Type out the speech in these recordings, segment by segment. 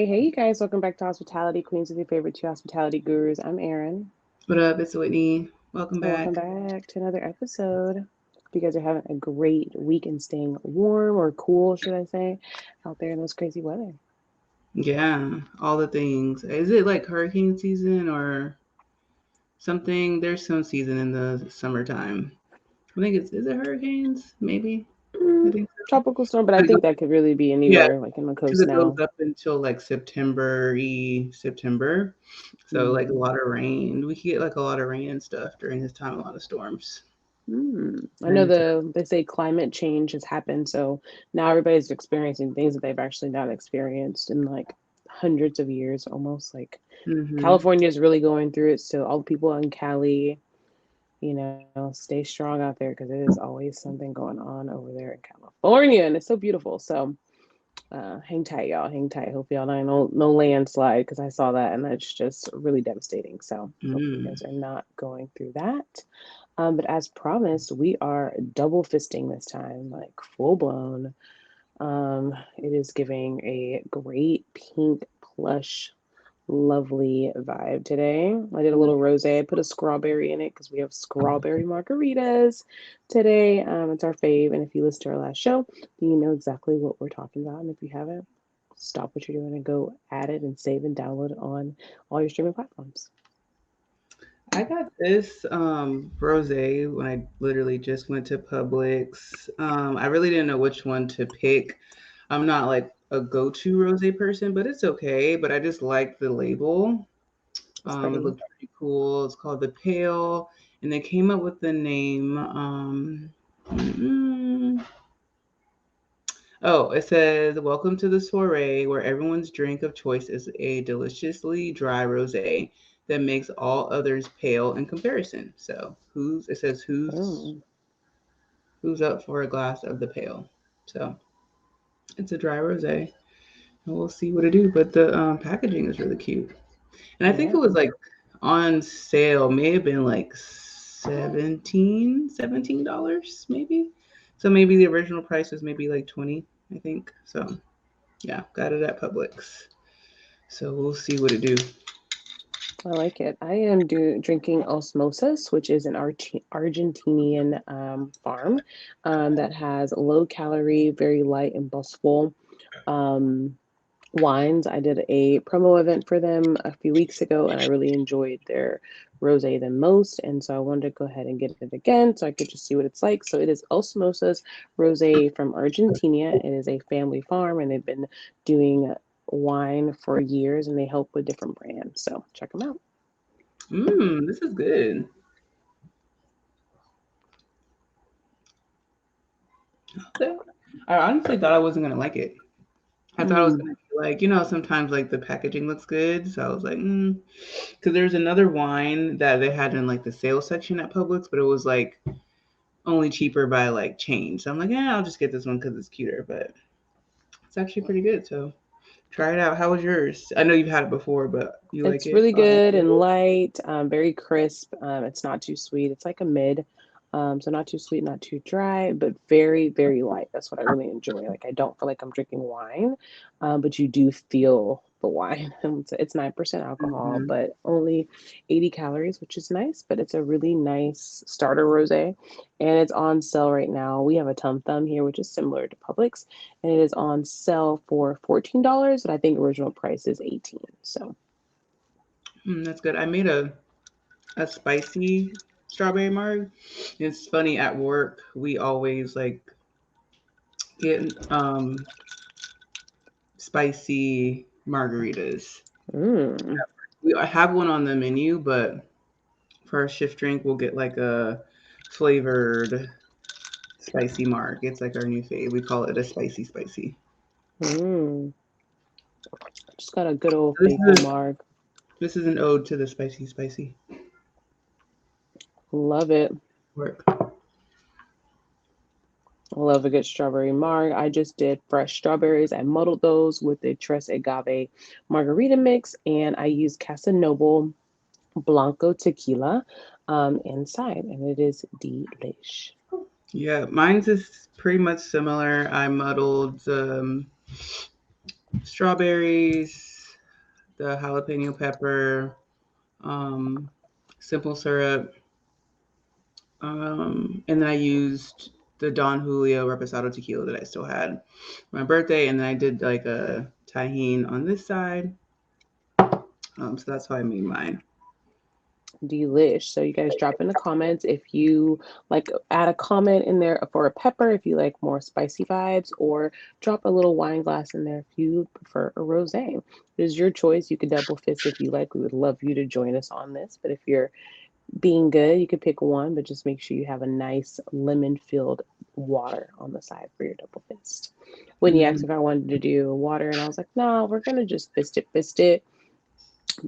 Hey, you guys, welcome back to Hospitality Queens with your favorite two hospitality gurus. I'm Erin, What up? It's Whitney. Welcome and welcome back. back to another episode. Hope you guys are having a great week and staying warm or cool, should I say, out there in this crazy weather. Yeah, all the things. Is it like hurricane season or something? There's some season in the summertime. I think is it hurricanes? Maybe. I think so. Tropical storm, but I It think goes- that could really be Yeah, anywhere, like in the because coast it goes now. up until like September. So like a Mm. lot of rain. We could get like a lot of rain and stuff during this time. A lot of storms. I know And they say climate change has happened, so now everybody's experiencing things that they've actually not experienced in like hundreds of years, almost. Like mm-hmm. California is really going through it, so all the people in Cali, stay strong out there because there is always something going on over there in California, and it's so beautiful. So, hang tight, y'all. Hang tight. Hope y'all not no landslide because I saw that and that's just really devastating. So, hope you Mm. guys are not going through that. But as promised, we are double fisting this time, like full blown. It is giving a great pink plush lovely vibe today. I did a little rosé. I put a strawberry in it because we have strawberry margaritas today. It's our fave, and if you listen to our last show, then you know exactly what we're talking about. And if you haven't, stop what you're doing and go add it and save and download it on all your streaming platforms. I got this rosé when I literally just went to Publix. I really didn't know which one to pick. I'm not like a go-to rosé person, but it's okay. But I just like the label. It's It pretty. looked pretty cool. It's called the Pale, and they came up with the name. Mm, oh, it says, "Welcome to the soiree, where everyone's drink of choice is a deliciously dry rosé that makes all others pale in comparison." So, it says Oh, who's up for a glass of the pale. So, it's a dry rosé, and we'll see what it do. But the packaging is really cute, and I think yeah. it was like on sale. May have been like $17 maybe. So maybe the original price was maybe like 20, I think. So yeah, got it at Publix. So we'll see what it do. I like it. I am drinking Osmosis, which is an Argentinian farm that has low calorie, very light and bustful um, wines. I did a promo event for them a few weeks ago, and I really enjoyed their rosé the most. And so I wanted to go ahead and get it again so I could just see what it's like. So it is Osmosis Rosé from Argentina. It is a family farm, and they've been doing wine for years, and they help with different brands. So check them out. This is good. Okay. I honestly thought I wasn't gonna like it. I thought I was Mm, gonna be like, sometimes like the packaging looks good, so I was like, because there's another wine that they had in like the sales section at Publix, but it was like only cheaper by like change. So I'm like, yeah, I'll just get this one because it's cuter, but it's actually pretty good. So try it out. How was yours? I know you've had it before, but you like it's it? really good and light, very crisp. It's not too sweet. It's like a mid. So not too sweet, not too dry, but very, very light. That's what I really enjoy. Like I don't feel like I'm drinking wine, but you do feel the wine. It's 9% alcohol, Mm-hmm. but only 80 calories, which is nice. But it's a really nice starter rosé, and it's on sale right now. We have a Tum Thum here, which is similar to Publix, and it is on sale for $14. But I think original price is 18. So. That's good. I made a spicy strawberry marg. It's funny at work we always like get spicy margaritas. Mm. We have one on the menu, but for our shift drink we'll get like a flavored spicy marg. It's like our new fave. We call it a spicy spicy. Mm. Just got a good old This faithful is marg. this is an ode to the spicy spicy Love it. work. Love a good strawberry marg. I just did fresh strawberries. I muddled those with the Tres Agave margarita mix, and I used Casa Noble Blanco tequila inside, and it is delish. Yeah, mine's is pretty much similar. I muddled strawberries, the jalapeno pepper, um, simple syrup, and then I used the Don Julio Reposado tequila that I still had for my birthday, and then I did like a tahine on this side. So that's how I made mine. Delish. So you guys drop in the comments if you like, add a comment in there for a pepper if you like more spicy vibes, or drop a little wine glass in there if you prefer a rosé. It is your choice. You could double fist if you like. We would love you to join us on this. But if you're being good, you could pick one, but just make sure you have a nice lemon filled water on the side for your double fist. When you asked Mm-hmm. if I wanted to do water, and I was like, no, we're gonna just fist it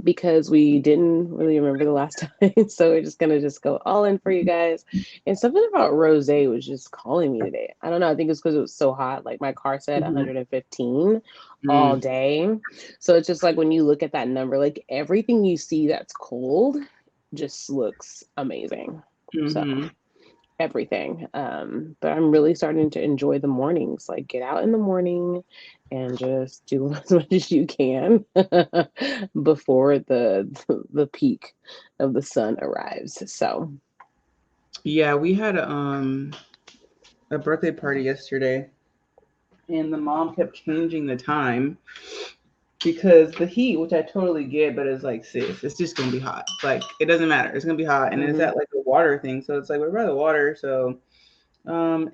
because we didn't really remember the last time. So we're just gonna just go all in for you guys. And something about rose was just calling me today. I don't know. I think it's because it was so hot. Like my car said Mm-hmm. 115 all Mm-hmm. day. So it's just like when you look at that number, like everything you see that's cold just looks amazing. So Mm-hmm. everything. But I'm really starting to enjoy the mornings. Like get out in the morning and just do as much as you can before the peak of the sun arrives. So Yeah, we had a birthday party yesterday, and the mom kept changing the time because the heat, which I totally get, but it's like, sis, it's just gonna be hot. Like, it doesn't matter. It's gonna be hot, and it's mhm. at like a water thing, so it's like we're by the water, so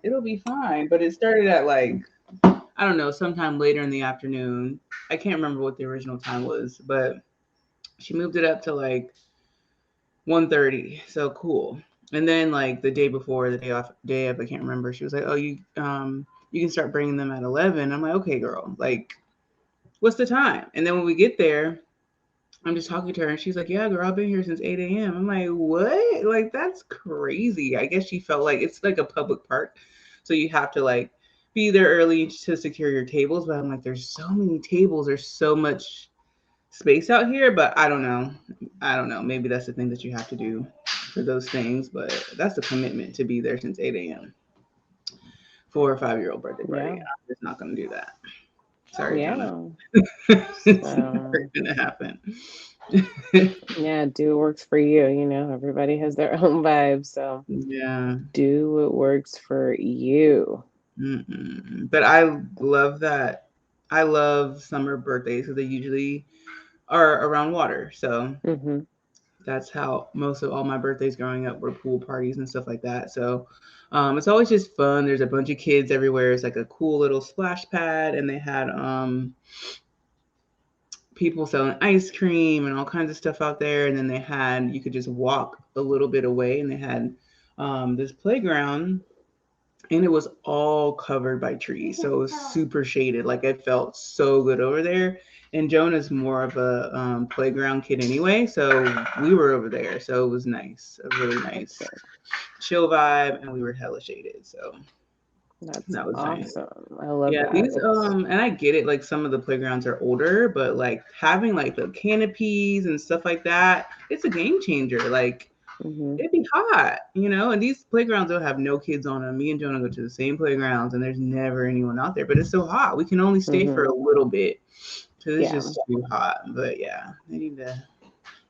it'll be fine. But it started at like, I don't know, sometime later in the afternoon. I can't remember what the original time was, but she moved it up to like 1:30. So cool. And then like the day before, the day of, I can't remember. She was like, "Oh, you can start bringing them at 11." I'm like, "Okay, girl. Like, what's the time?" And then when we get there, I'm just talking to her, and she's like, "Yeah, girl, I've been here since 8 a.m." I'm like, "What? Like, that's crazy." I guess she felt like it's like a public park, so you have to like be there early to secure your tables. But I'm like, there's so many tables, there's so much space out here, but I don't know. I don't know. Maybe that's the thing that you have to do for those things, but that's a commitment to be there since 8 a.m. for a 5-year-old birthday party. Yeah. I'm just not going to do that. Sorry, Jonah. Yeah. It's never So going to happen. yeah, do what works for you. You know, everybody has their own vibe. So Yeah. do what works for you. Mm-mm. But I love that. I love summer birthdays because they usually are around water. So Hmm. that's how most of all my birthdays growing up were pool parties and stuff like that. So it's always just fun. There's a bunch of kids everywhere. It's like a cool little splash pad, and they had people selling ice cream and all kinds of stuff out there. And then they had you could just walk a little bit away, and they had this playground, and it was all covered by trees, so it was super shaded. Like it felt so good over there. And Jonah's more of a playground kid anyway, so we were over there, so it was nice, a really That's nice good. chill vibe, and we were hella shaded, so That's that was nice. awesome. I love Yeah, that. these It's and I get it, like some of the playgrounds are older, but like having like the canopies and stuff like that, it's a game changer. Like hmm it'd be hot, you know, and these playgrounds will have no kids on them. Me and Jonah go to the same playgrounds, and there's never anyone out there, but it's so hot. We can only stay for hmm a little bit because it's yeah. just too hot. But yeah, they need to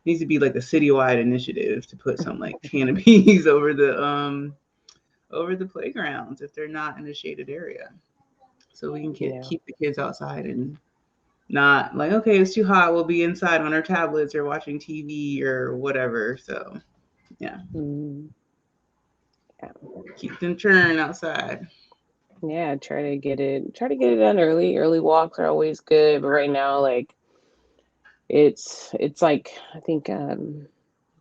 needs to be like a citywide initiative to put some like canopies over the playgrounds if they're not in a shaded area, so we can Yeah. keep the kids outside and not like, okay, it's too hot, we'll be inside on our tablets or watching TV or whatever. So yeah, Mm, yeah. keep them churn outside. Yeah. Try to get it done early. Early walks are always good. But right now, like it's like I think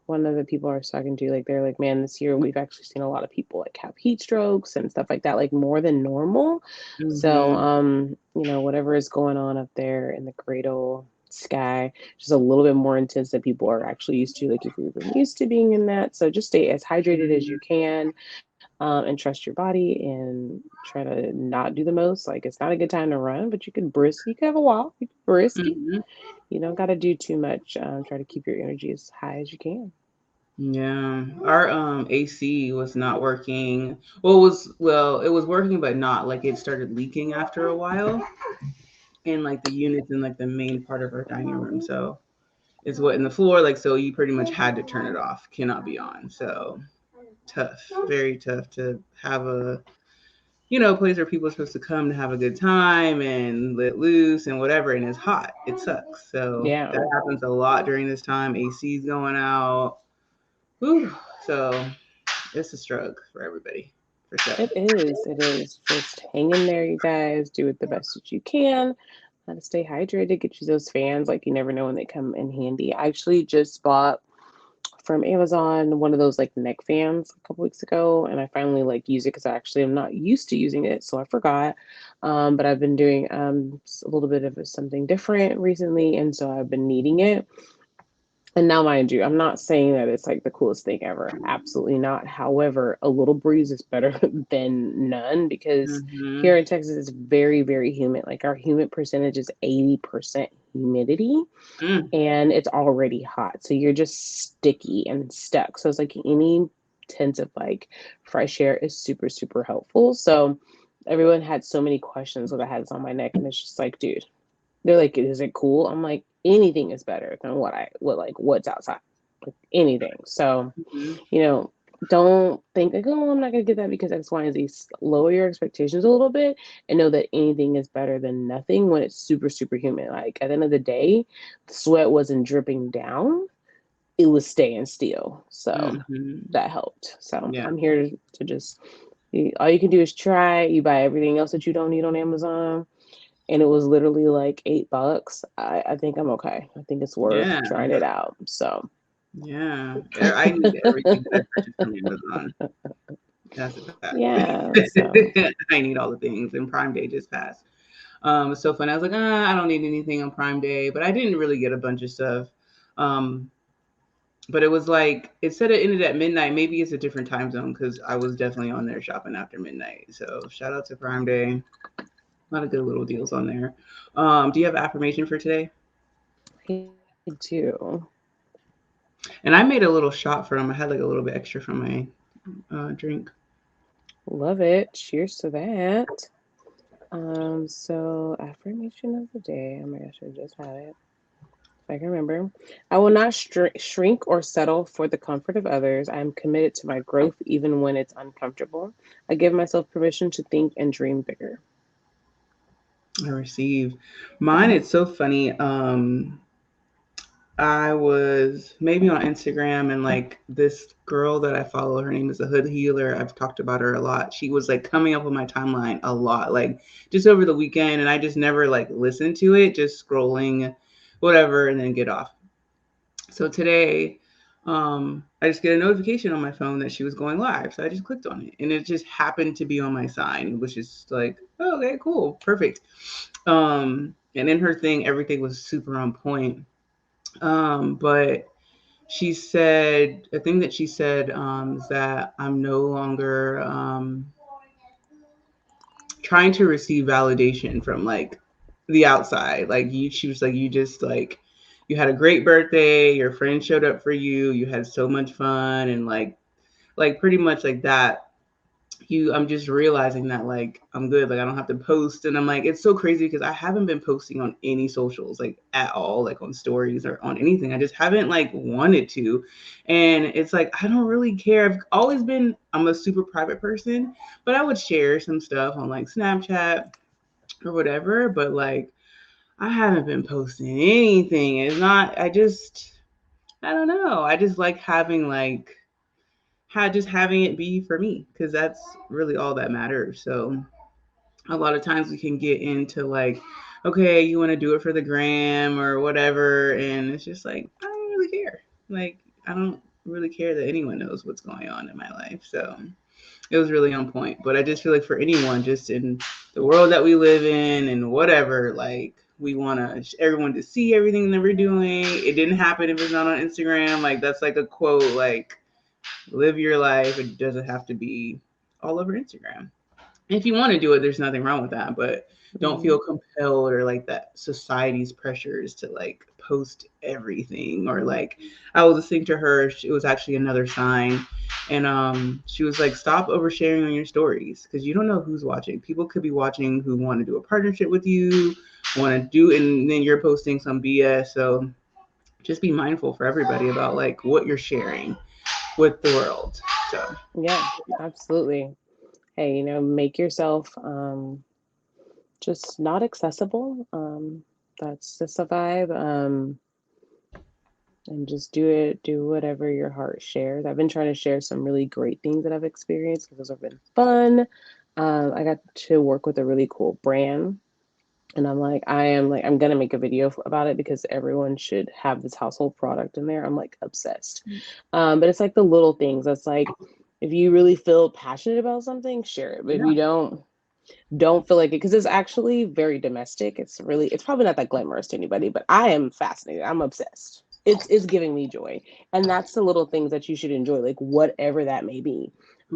one of the people I was talking to, like they're like, man, this year we've actually seen a lot of people like have heat strokes and stuff like that, like more than normal. So Hmm. whatever is going on up there in the great old sky, just a little bit more intense than people are actually used to, like if we've been used to being in that. So just stay as hydrated as you can, and trust your body and try to not do the most. Like it's not a good time to run, but you can have a walk, you can brisk it. Hmm. You don't got to do too much. Try to keep your energy as high as you can. Yeah, our AC was not working. Well, it was working, but not like it started leaking after a while. and like the units in like the main part of our dining room. So it's what in the floor, like so you pretty much had to turn it off, cannot be on. So tough, very tough to have a place where people are supposed to come to have a good time and let loose and whatever, and it's hot. It sucks. So Yeah. that happens a lot during this time. AC's going out. Whew. So it's a struggle for everybody, for sure. It is. It is. Just hang in there, you guys. Do it the best that you can. How to stay hydrated. Get you those fans. Like you never know when they come in handy. I actually just bought from Amazon one of those like neck fans a couple weeks ago, and I finally like use it because I actually am not used to using it, so I forgot. But I've been doing a little bit of something different recently, and so I've been needing it. And now, mind you, I'm not saying that it's like the coolest thing ever. Absolutely not. However, a little breeze is better than none because Mm-hmm. here in Texas, it's very, very humid. Like our humid percentage is 80% humidity Mm. and it's already hot. So you're just sticky and stuck. So it's like any sense of like fresh air is super, super helpful. So everyone had so many questions when I had this on my neck, and it's just like, dude, they're like, is it cool? I'm like, anything is better than what's outside. Like anything. So, Mm-hmm. you know, don't think like, oh, I'm not gonna get that because X, Y, and Z. Lower your expectations a little bit and know that anything is better than nothing when it's super, super humid. Like at the end of the day, the sweat wasn't dripping down, it was staying still. So Mm-hmm. that helped. So Yeah. I'm here to just all you can do is try. You buy everything else that you don't need on Amazon, and it was literally like $8. I think I'm okay. I think it's worth Yeah. trying it out. So Yeah. I need everything that I purchase from Amazon. That's a fact. yeah. So I need all the things, and Prime Day just passed. It's so funny. I was like, I don't need anything on Prime Day, but I didn't really get a bunch of stuff. Um, but it was like it said it ended at midnight. Maybe it's a different time zone because I was definitely on there shopping after midnight. So shout out to Prime Day. A lot of good little deals on there. Do you have affirmation for today? I do. And I made a little shot for them. I had like a little bit extra from my drink. Love it. Cheers to that. So affirmation of the day. Oh my gosh, I just had it. If I can remember. I will not shrink or settle for the comfort of others. I am committed to my growth even when it's uncomfortable. I give myself permission to think and dream bigger. I receive. Mine, it's so funny. I was maybe on Instagram and like this girl that I follow, her name is a hood healer. I've talked about her a lot. She was like coming up on my timeline a lot, like just over the weekend, and I just never like listened to it, just scrolling, whatever, and then get off. So today, I just get a notification on my phone that she was going live. So I just clicked on it, and it just happened to be on my sign, which is like, oh, okay, cool, perfect. And in her thing, everything was super on point. But she said a thing that she said is that I'm no longer trying to receive validation from like the outside. Like she was like, you just like, you had a great birthday, your friends showed up for you, you had so much fun, and like pretty much like that. I'm just realizing that like I'm good, like I don't have to post, and I'm like it's so crazy because I haven't been posting on any socials like at all, like on stories or on anything. I just haven't like wanted to, and it's like I don't really care. I'm a super private person, but I would share some stuff on like Snapchat or whatever, but like I haven't been posting anything. It's not, I don't know, I just like having like just having it be for me because that's really all that matters. So a lot of times we can get into like, okay, you want to do it for the gram or whatever, and it's just like I don't really care. Like I don't really care that anyone knows what's going on in my life. So it was really on point. But I just feel like for anyone, just in the world that we live in and whatever, like we want everyone to see everything that we're doing. It didn't happen if it's not on Instagram. Like that's like a quote. Like live your life. It doesn't have to be all over Instagram. If you want to do it, there's nothing wrong with that, but don't Mm-hmm. feel compelled or like that society's pressures to like post everything or like I was listening to her, it was actually another sign, and she was like, stop oversharing on your stories because you don't know who's watching. People could be watching who want to do a partnership with you, want to do, and then you're posting some BS. So just be mindful for everybody about like what you're sharing with the world. So Yeah, absolutely. Hey, make yourself just not accessible. That's just a vibe. And just do whatever your heart shares. I've been trying to share some really great things that I've experienced because those have been fun. I got to work with a really cool brand, and I'm gonna make a video about it because everyone should have this household product in there. I'm like obsessed. But it's like the little things. That's like if you really feel passionate about something, share it. But if yeah, you don't feel like it, because it's actually very domestic. It's probably not that glamorous to anybody, but I am fascinated. I'm obsessed. It's giving me joy. And that's the little things that you should enjoy, like whatever that may be.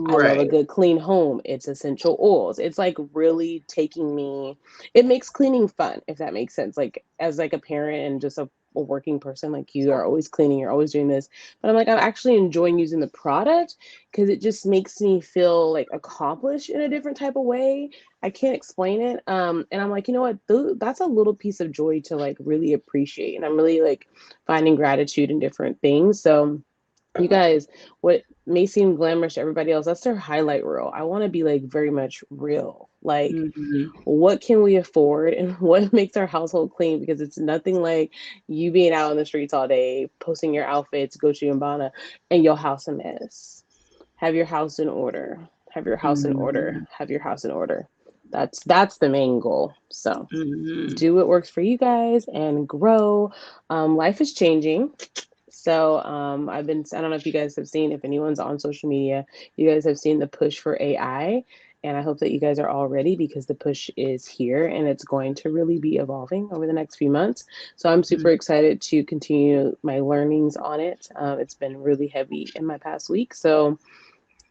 I love a right. good clean home. It's essential oils. It's like really taking me, it makes cleaning fun, if that makes sense. Like as like a parent and just a working person, like you are always cleaning, you're always doing this. But I'm actually enjoying using the product because it just makes me feel like accomplished in a different type of way. I can't explain it. And I'm like, you know what? That's a little piece of joy to like really appreciate. And I'm really like finding gratitude in different things. So you guys, what may seem glamorous to everybody else, that's their highlight reel. I want to be like very much real. Like, Hmm. what can we afford and what makes our household clean? Because it's nothing like you being out in the streets all day, posting your outfits, Gucci and Bana, and your house a mess. Have your house in order. Have your house in order. Hmm. Have your house in order. That's the main goal. So Hmm. do what works for you guys and grow. Life is changing. So I don't know if you guys have seen, if anyone's on social media, you guys have seen the push for AI. And I hope that you guys are all ready because the push is here and it's going to really be evolving over the next few months. So I'm super excited to continue my learnings on it. It's been really heavy in my past week. So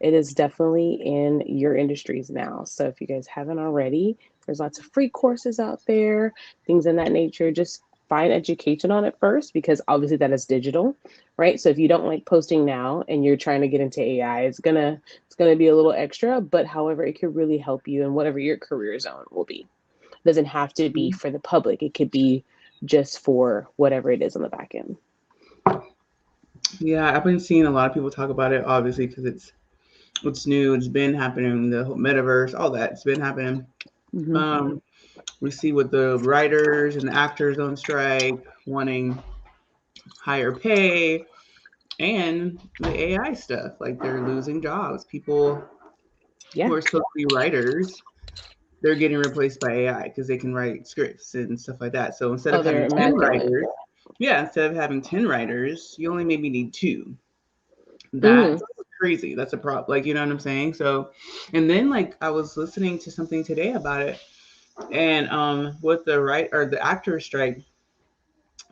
it is definitely in your industries now. So if you guys haven't already, there's lots of free courses out there, things in that nature. Just find education on it first because obviously that is digital, right? So if you don't like posting now and you're trying to get into AI, it's gonna be a little extra, but however, it could really help you in whatever your career zone will be. It doesn't have to be Hmm. for the public. It could be just for whatever it is on the back end. Yeah, I've been seeing a lot of people talk about it, obviously, because it's new. It's been happening. The whole metaverse, all that, it's been happening. Mm-hmm. Um, we see with the writers and the actors on strike wanting higher pay, and the AI stuff. Like they're losing jobs. People who Yeah. are supposed to be writers, they're getting replaced by AI because they can write scripts and stuff like that. So instead Oh, of they're having 10 immaculate. writers, yeah, instead of having 10 writers, you only maybe need two. That's Mm, crazy. That's a problem. Like, you know what I'm saying? So, and then like I was listening to something today about it, and with the right or the actor strike,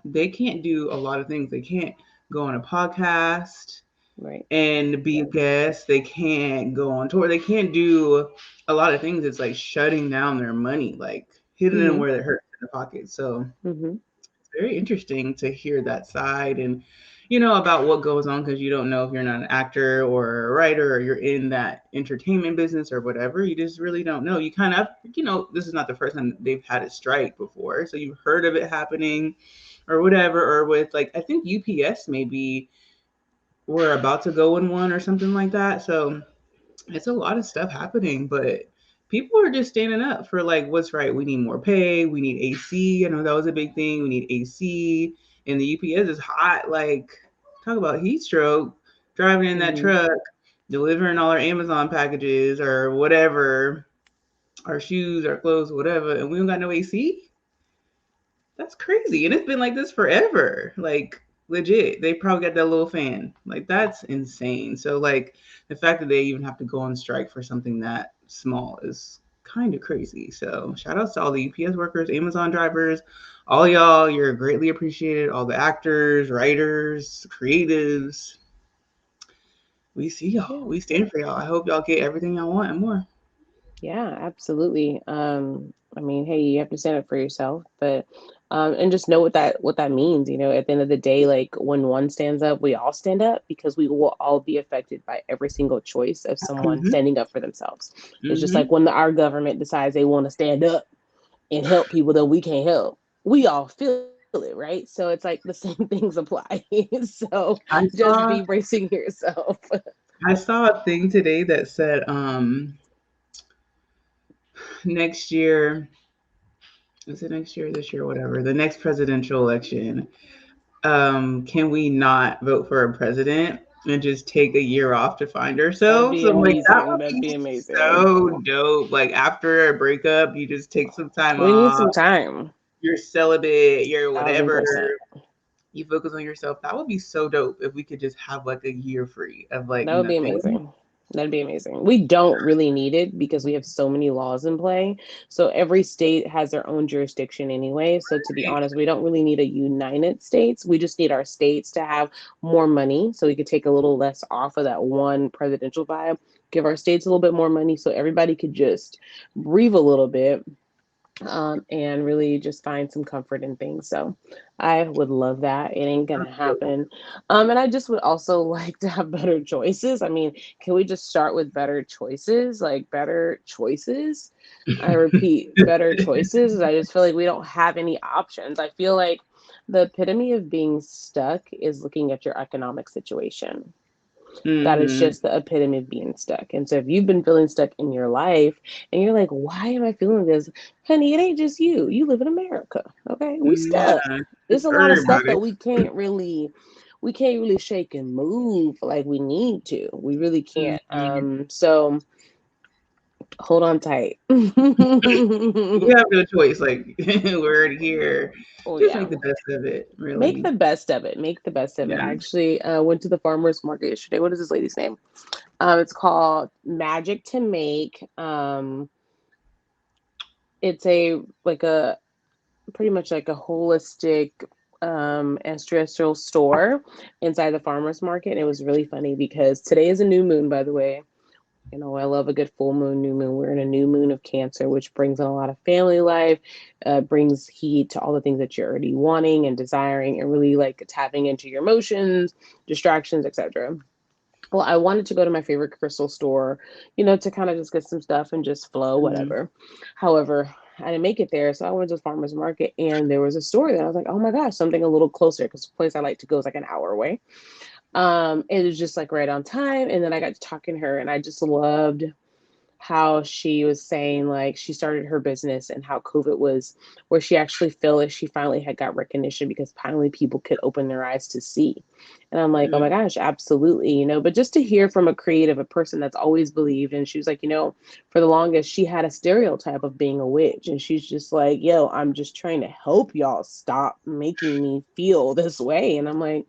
they can't do a lot of things. They can't go on a podcast right. and be a guest. They can't go on tour. They can't do a lot of things. It's like shutting down their money, like hitting them Mm-hmm. where it hurts in the pocket. So Mm-hmm. very interesting to hear that side and about what goes on because you don't know if you're not an actor or a writer or you're in that entertainment business or whatever. You just really don't know. You kind of this is not the first time they've had a strike before, so you've heard of it happening or whatever. Or with like I think UPS maybe we're about to go in one or something like that. So it's a lot of stuff happening, but people are just standing up for like what's right. We need more pay. We need AC. I know that was a big thing. We need AC, and the UPS is hot. Like talk about heat stroke. Driving in that Mm-hmm. truck, delivering all our Amazon packages or whatever, our shoes, our clothes, whatever, and we don't got no AC. That's crazy. And it's been like this forever. Like legit. They probably got that little fan. Like that's insane. So like the fact that they even have to go on strike for something that small is kind of crazy. So shout outs to all the UPS workers, Amazon drivers, all y'all. You're greatly appreciated. All the actors, writers, creatives. We see y'all. Yeah. We stand for y'all. I hope y'all get everything y'all want and more. Yeah, absolutely. I mean, hey, you have to stand up for yourself, but and just know what that means. At the end of the day, like when one stands up, we all stand up because we will all be affected by every single choice of someone Hmm. standing up for themselves. It's just like Hmm. when our government decides they want to stand up and help people that we can't help, we all feel it, right? So it's like the same things apply. So I just be saw bracing yourself. I saw a thing today that said next year, is it next year, this year, whatever, the next presidential election, can we not vote for a president and just take a year off to find That'd ourselves? be I'm like, that amazing. would That'd be be amazing. so dope. Like after a breakup, you just take some time We need off. some time. You're celibate. You're Thousand whatever. percent. You focus on yourself. That would be so dope if we could just have like a year free of like That would be nothing. amazing. That'd be amazing. We don't really need it because we have so many laws in play. So every state has their own jurisdiction anyway. So to be honest, we don't really need a United States. We just need our states to have more money so we could take a little less off of that one presidential vibe, give our states a little bit more money so everybody could just breathe a little bit, and really just find some comfort in things. So I would love that. It ain't gonna happen. And I just would also like to have better choices. I mean, can we just start with better choices? Like better choices. I repeat, better choices. I just feel like we don't have any options. I feel like the epitome of being stuck is looking at your economic situation. That is Hmm. just the epitome of being stuck. And so if you've been feeling stuck in your life and you're like, why am I feeling this? Honey, it ain't just you. You live in America. Okay. We stuck. Yeah, There's it's a for lot of stuff everybody. that we can't really shake and move like we need to. We really can't. Mhm. So hold on tight. We have no choice. Like we're already here. Oh Just yeah. make the best of it, Make really. the best of it. Make the best of it. I Yeah. actually went to the farmer's market yesterday. What is this lady's name? It's called Magic to Make. It's a like a pretty much like a holistic ancestral store inside the farmers market. And it was really funny because today is a new moon, by the way. I love a good full moon, new moon. We're in a new moon of Cancer, which brings in a lot of family life, brings heat to all the things that you're already wanting and desiring, and really like tapping into your emotions, distractions, etc. Well, I wanted to go to my favorite crystal store, to kind of just get some stuff and just flow, Mhm. whatever. However, I didn't make it there, so I went to the farmer's market and there was a store that I was like, oh my gosh, something a little closer because the place I like to go is like an hour away. It was just like right on time, and then I got to talking to her, and I just loved how she was saying like she started her business and how COVID was where she actually felt like she finally had got recognition because finally people could open their eyes to see. And I'm like, oh my gosh, absolutely, but just to hear from a creative, a person that's always believed, and she was like, for the longest she had a stereotype of being a witch, and she's just like, yo, I'm just trying to help y'all stop making me feel this way. And I'm like,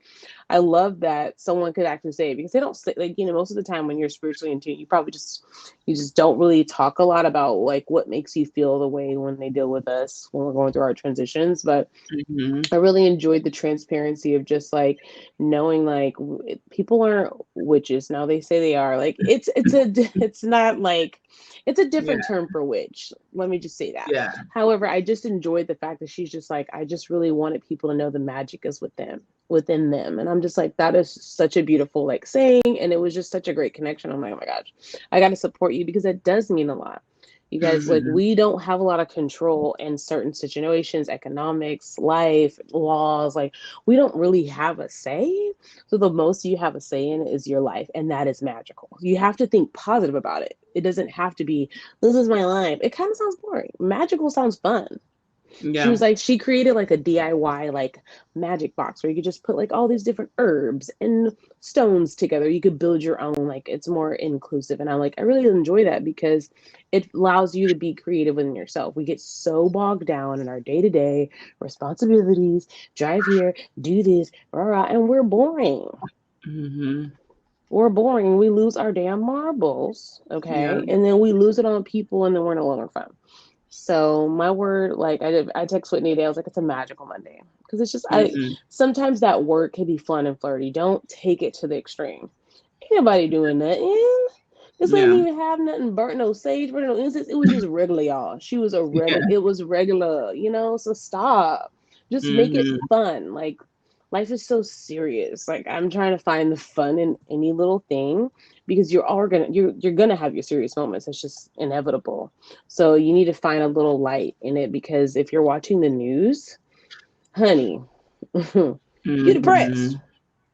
I love that someone could actually say it because they don't say, like, most of the time when you're spiritually in tune, you just don't really talk a lot about like what makes you feel the way when they deal with us when we're going through our transitions. But Mhm. I really enjoyed the transparency of just like knowing like people aren't witches. Now they say they are. Like it's not like it's a Yeah. different term for witch. Let me just say that. Yeah. However, I just enjoyed the fact that she's just like, I just really wanted people to know the magic is within them. And I'm just like, that is such a beautiful like saying, and it was just such a great connection. I'm like, oh my gosh, I got to support you because it does mean a lot. You guys, like, Mhm. we don't have a lot of control in certain situations, economics, life, laws. Like, we don't really have a say. So, the most you have a say in is your life, and that is magical. You have to think positive about it. It doesn't have to be, this is my life. It kind of sounds boring. Magical sounds fun. She Yeah. was like, she created like a DIY like magic box where you could just put like all these different herbs and stones together. You could build your own, like it's more inclusive. And I'm like, I really enjoy that because it allows you to be creative within yourself. We get so bogged down in our day-to-day responsibilities, drive here, do this, rah, rah, and we're boring. Mhm. We're boring. We lose our damn marbles, Yeah. okay? And then we lose it on people, and then we're no longer fun. So my word, like I text Whitney today. I was like, it's a magical Monday because it's just I. Mhm. Sometimes that word can be fun and flirty. Don't take it to the extreme. Ain't nobody doing nothing. This lady Yeah. didn't even have nothing burnt, no sage, burnt, no incense. It was just regular, y'all. She was a regular. Yeah. It was regular, you know. So stop. Just make it Hmm. fun. Like life is so serious. Like I'm trying to find the fun in any little thing because you're gonna have your serious moments. It's just inevitable. So you need to find a little light in it because if you're watching the news, honey, you depressed. Hmm.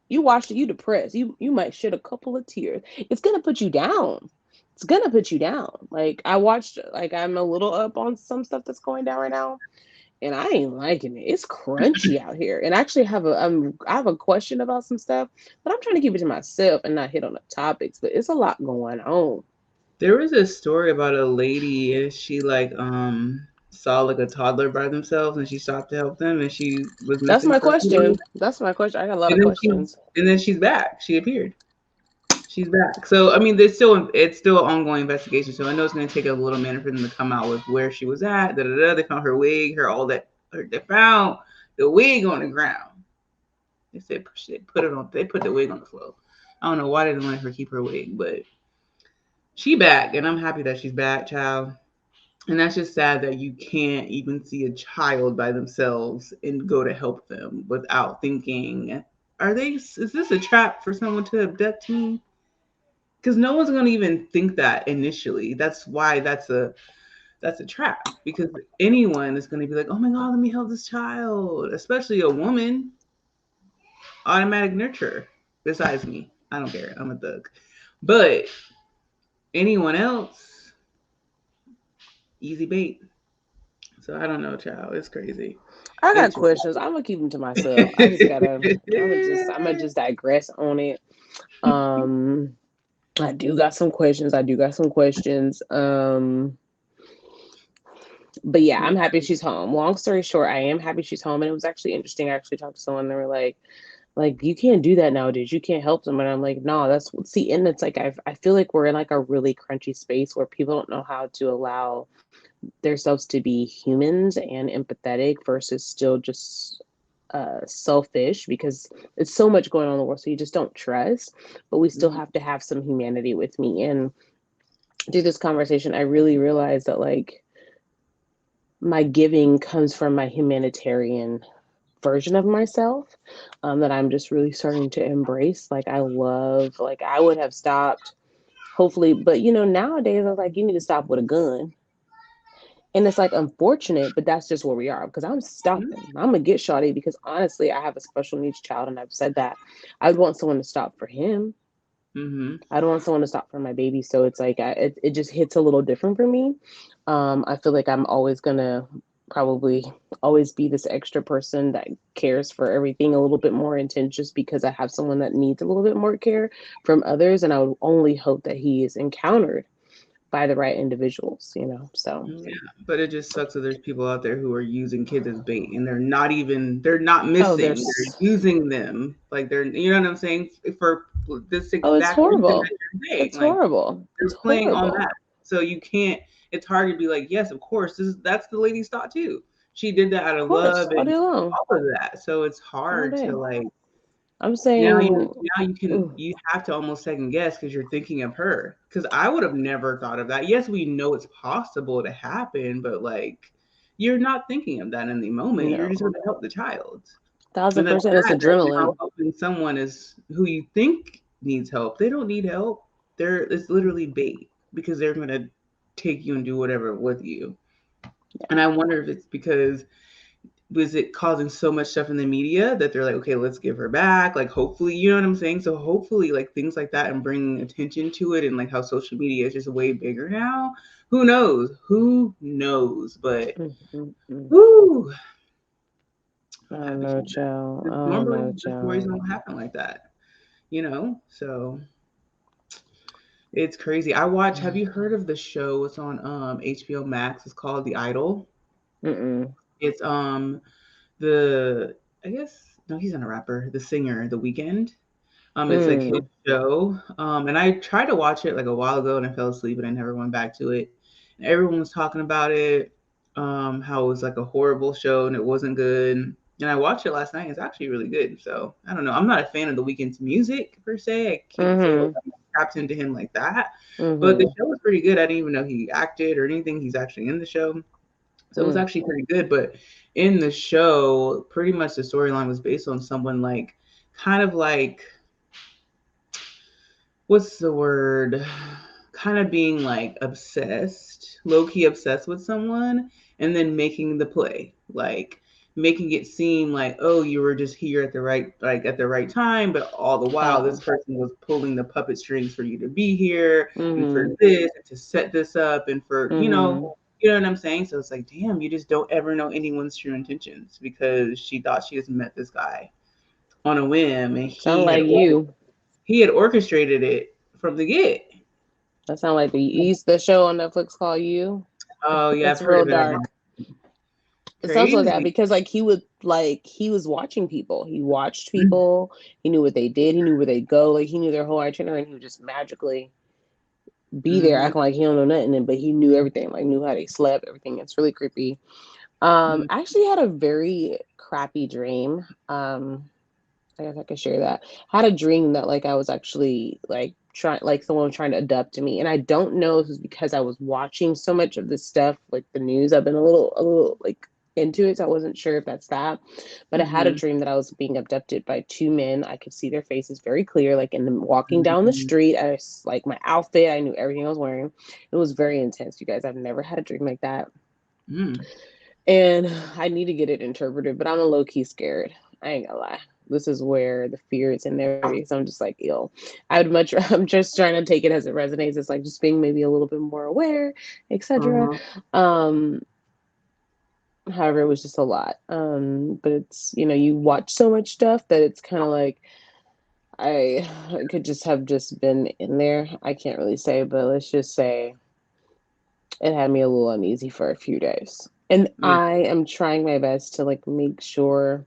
You watched it, you depressed. You might shed a couple of tears. It's gonna put you down. It's gonna put you down. Like I watched, like I'm a little up on some stuff that's going down right now, and I ain't liking it. It's crunchy out here, and I actually have I have a question about some stuff, but I'm trying to keep it to myself and not hit on the topics. But it's a lot going on. There was a story about a lady and she like saw like a toddler by themselves and she stopped to help them and she was That's missing my for a few days. question. That's my question. I got a lot And of then she questions. and then she's back. She appeared. She's back. So I mean, it's still an ongoing investigation. So I know it's going to take a little minute for them to come out with where she was at. Da, da, da. They found her wig, her all that. They found the wig on the ground. They said they put it on. They put the wig on the floor. I don't know why they didn't let her keep her wig, but she back, and I'm happy that she's back, child. And that's just sad that you can't even see a child by themselves and go to help them without thinking, are they? Is this a trap for someone to abduct me? Because no one's gonna even think that initially. That's why that's a trap. Because anyone is gonna be like, oh my god, let me help this child, especially a woman, automatic nurturer. Besides me, I don't care. I'm a thug. But anyone else, easy bait. So I don't know, child. It's crazy. I got It's questions. I'm gonna keep them to myself. I just gotta. I'm gonna just digress on it. Um, I do got some questions. I do got some questions. But yeah, I'm happy she's home. Long story short, I am happy she's home, and it was actually interesting. I actually talked to someone. They were like you can't do that nowadays. You can't help them, and I'm like, no, that's see, and it's like I feel like we're in like a really crunchy space where people don't know how to allow themselves to be humans and empathetic versus still just selfish because it's so much going on in the world. So you just don't trust, but we still Mhm. have to have some humanity with me. And through this conversation, I really realized that like my giving comes from my humanitarian version of myself that I'm just really starting to embrace. Like I love, like I would have stopped hopefully, but you know, nowadays I was like, you need to stop with a gun. And it's like unfortunate, but that's just where we are because I'm stopping. I'm gonna get shotty because honestly, I have a special needs child, and I've said that I would want someone to stop for him. Mhm. I don't want someone to stop for my baby. So it's like it just hits a little different for me. I feel like I'm always gonna probably always be this extra person that cares for everything a little bit more intense just because I have someone that needs a little bit more care from others, and I would only hope that he is encountered by the right individuals. You know, so Yeah, but it just sucks that there's people out there who are using kids as bait and they're not oh, missing. They're there's using them. Like they're you know what I'm saying? For this oh, it's exact reason that horrible. you're saying. It's Like horrible. It's they're playing on horrible. that. So you can't it's hard to be like, yes, of course, that's the lady's thought too. She did that out Of of course, love all and day long, all of that. So it's all hard to day. like I'm now saying, ooh, you have to almost second guess because you're thinking of her. Because I would have never thought of that. Yes, we know it's possible to happen, but like you're not thinking of that in the moment. You're just no, going to help the child, thousand and that's percent. It's sad that now adrenaline. helping someone is who you think needs help. They don't need help. It's literally bait because they're going to take you and do whatever with you. And I wonder if it's because was it causing so much stuff in the media that they're like, okay, let's give her back. Like, hopefully, you know what I'm saying? So, hopefully, like things like that and bringing attention to it and like how social media is just way bigger now. Who knows? Who knows? But, Mm, mm, mm. whoo, I I'm don't happy know, she's back. child. I 'Cause don't normally, know, the stories child. don't happen like that, you know? So, it's crazy. I watch, have you heard of the show? It's on HBO Max. It's called The Idol. Mm-mm. It's the I guess no, he's not a rapper. The singer, The Weekend. It's like his Mm. show. And I tried to watch it like a while ago and I fell asleep and I never went back to it. And everyone was talking about it, how it was like a horrible show and it wasn't good. And I watched it last night. It's actually really good. So I don't know. I'm not a fan of The Weeknd's music per se. I can't say like Mm-hmm. tapped into him like that. But the Mm-hmm. show was pretty good. I didn't even know he acted or anything. He's actually in the show. So it was Mm. actually pretty good. But in the show, pretty much the storyline was based on someone like kind of like what's the word? Kind of being like obsessed, low key obsessed with someone, and then making the play, like making it seem like, oh, you were just here at the right, like at the right time, but all the while this Oh. person was pulling the puppet strings for you to be here, and for Mm-hmm. this, and to set this up, and for Mm-hmm. you know what I'm saying? So it's like, damn, you just don't ever know anyone's true intentions because she thought she just met this guy on a whim, and Sound like you. he had orchestrated it from the get. That sound like the show on Netflix called You. Oh yeah, It's I've heard real of it. I dark. haven't. It sounds like that Crazy. because he was watching people. He watched Mm, people. He knew what they did. He knew where they go. Like he knew their whole itinerary. And he would just magically be there, mhm, acting like he don't know nothing. But he knew everything. Like knew how they slept. Everything. It's really creepy. mhm, I actually had a very crappy dream. I guess I could share that. I had a dream that like I was actually like trying like someone was trying to abduct me. And I don't know if it was because I was watching so much of this stuff, like the news. I've been a little like into it, so I wasn't sure if that's that. But I had a mhm, dream that I was being abducted by two men. I could see their faces very clear, like in the walking down the mhm, street. Like my outfit, I knew everything I was wearing. It was very intense, you guys. I've never had a dream like that. mm. And I need to get it interpreted, but I'm a low key scared. I ain't gonna lie. This is where the fear is in there because I'm just like, ill. I would much. I'm just trying to take it as it resonates. It's like just being maybe a little bit more aware, etc. Uh-huh. Um, However, it was just a lot. But it's you watch so much stuff that it's kind of like I could just have just been in there. I can't really say, but let's just say it had me a little uneasy for a few days. And Yeah. I am trying my best to like make sure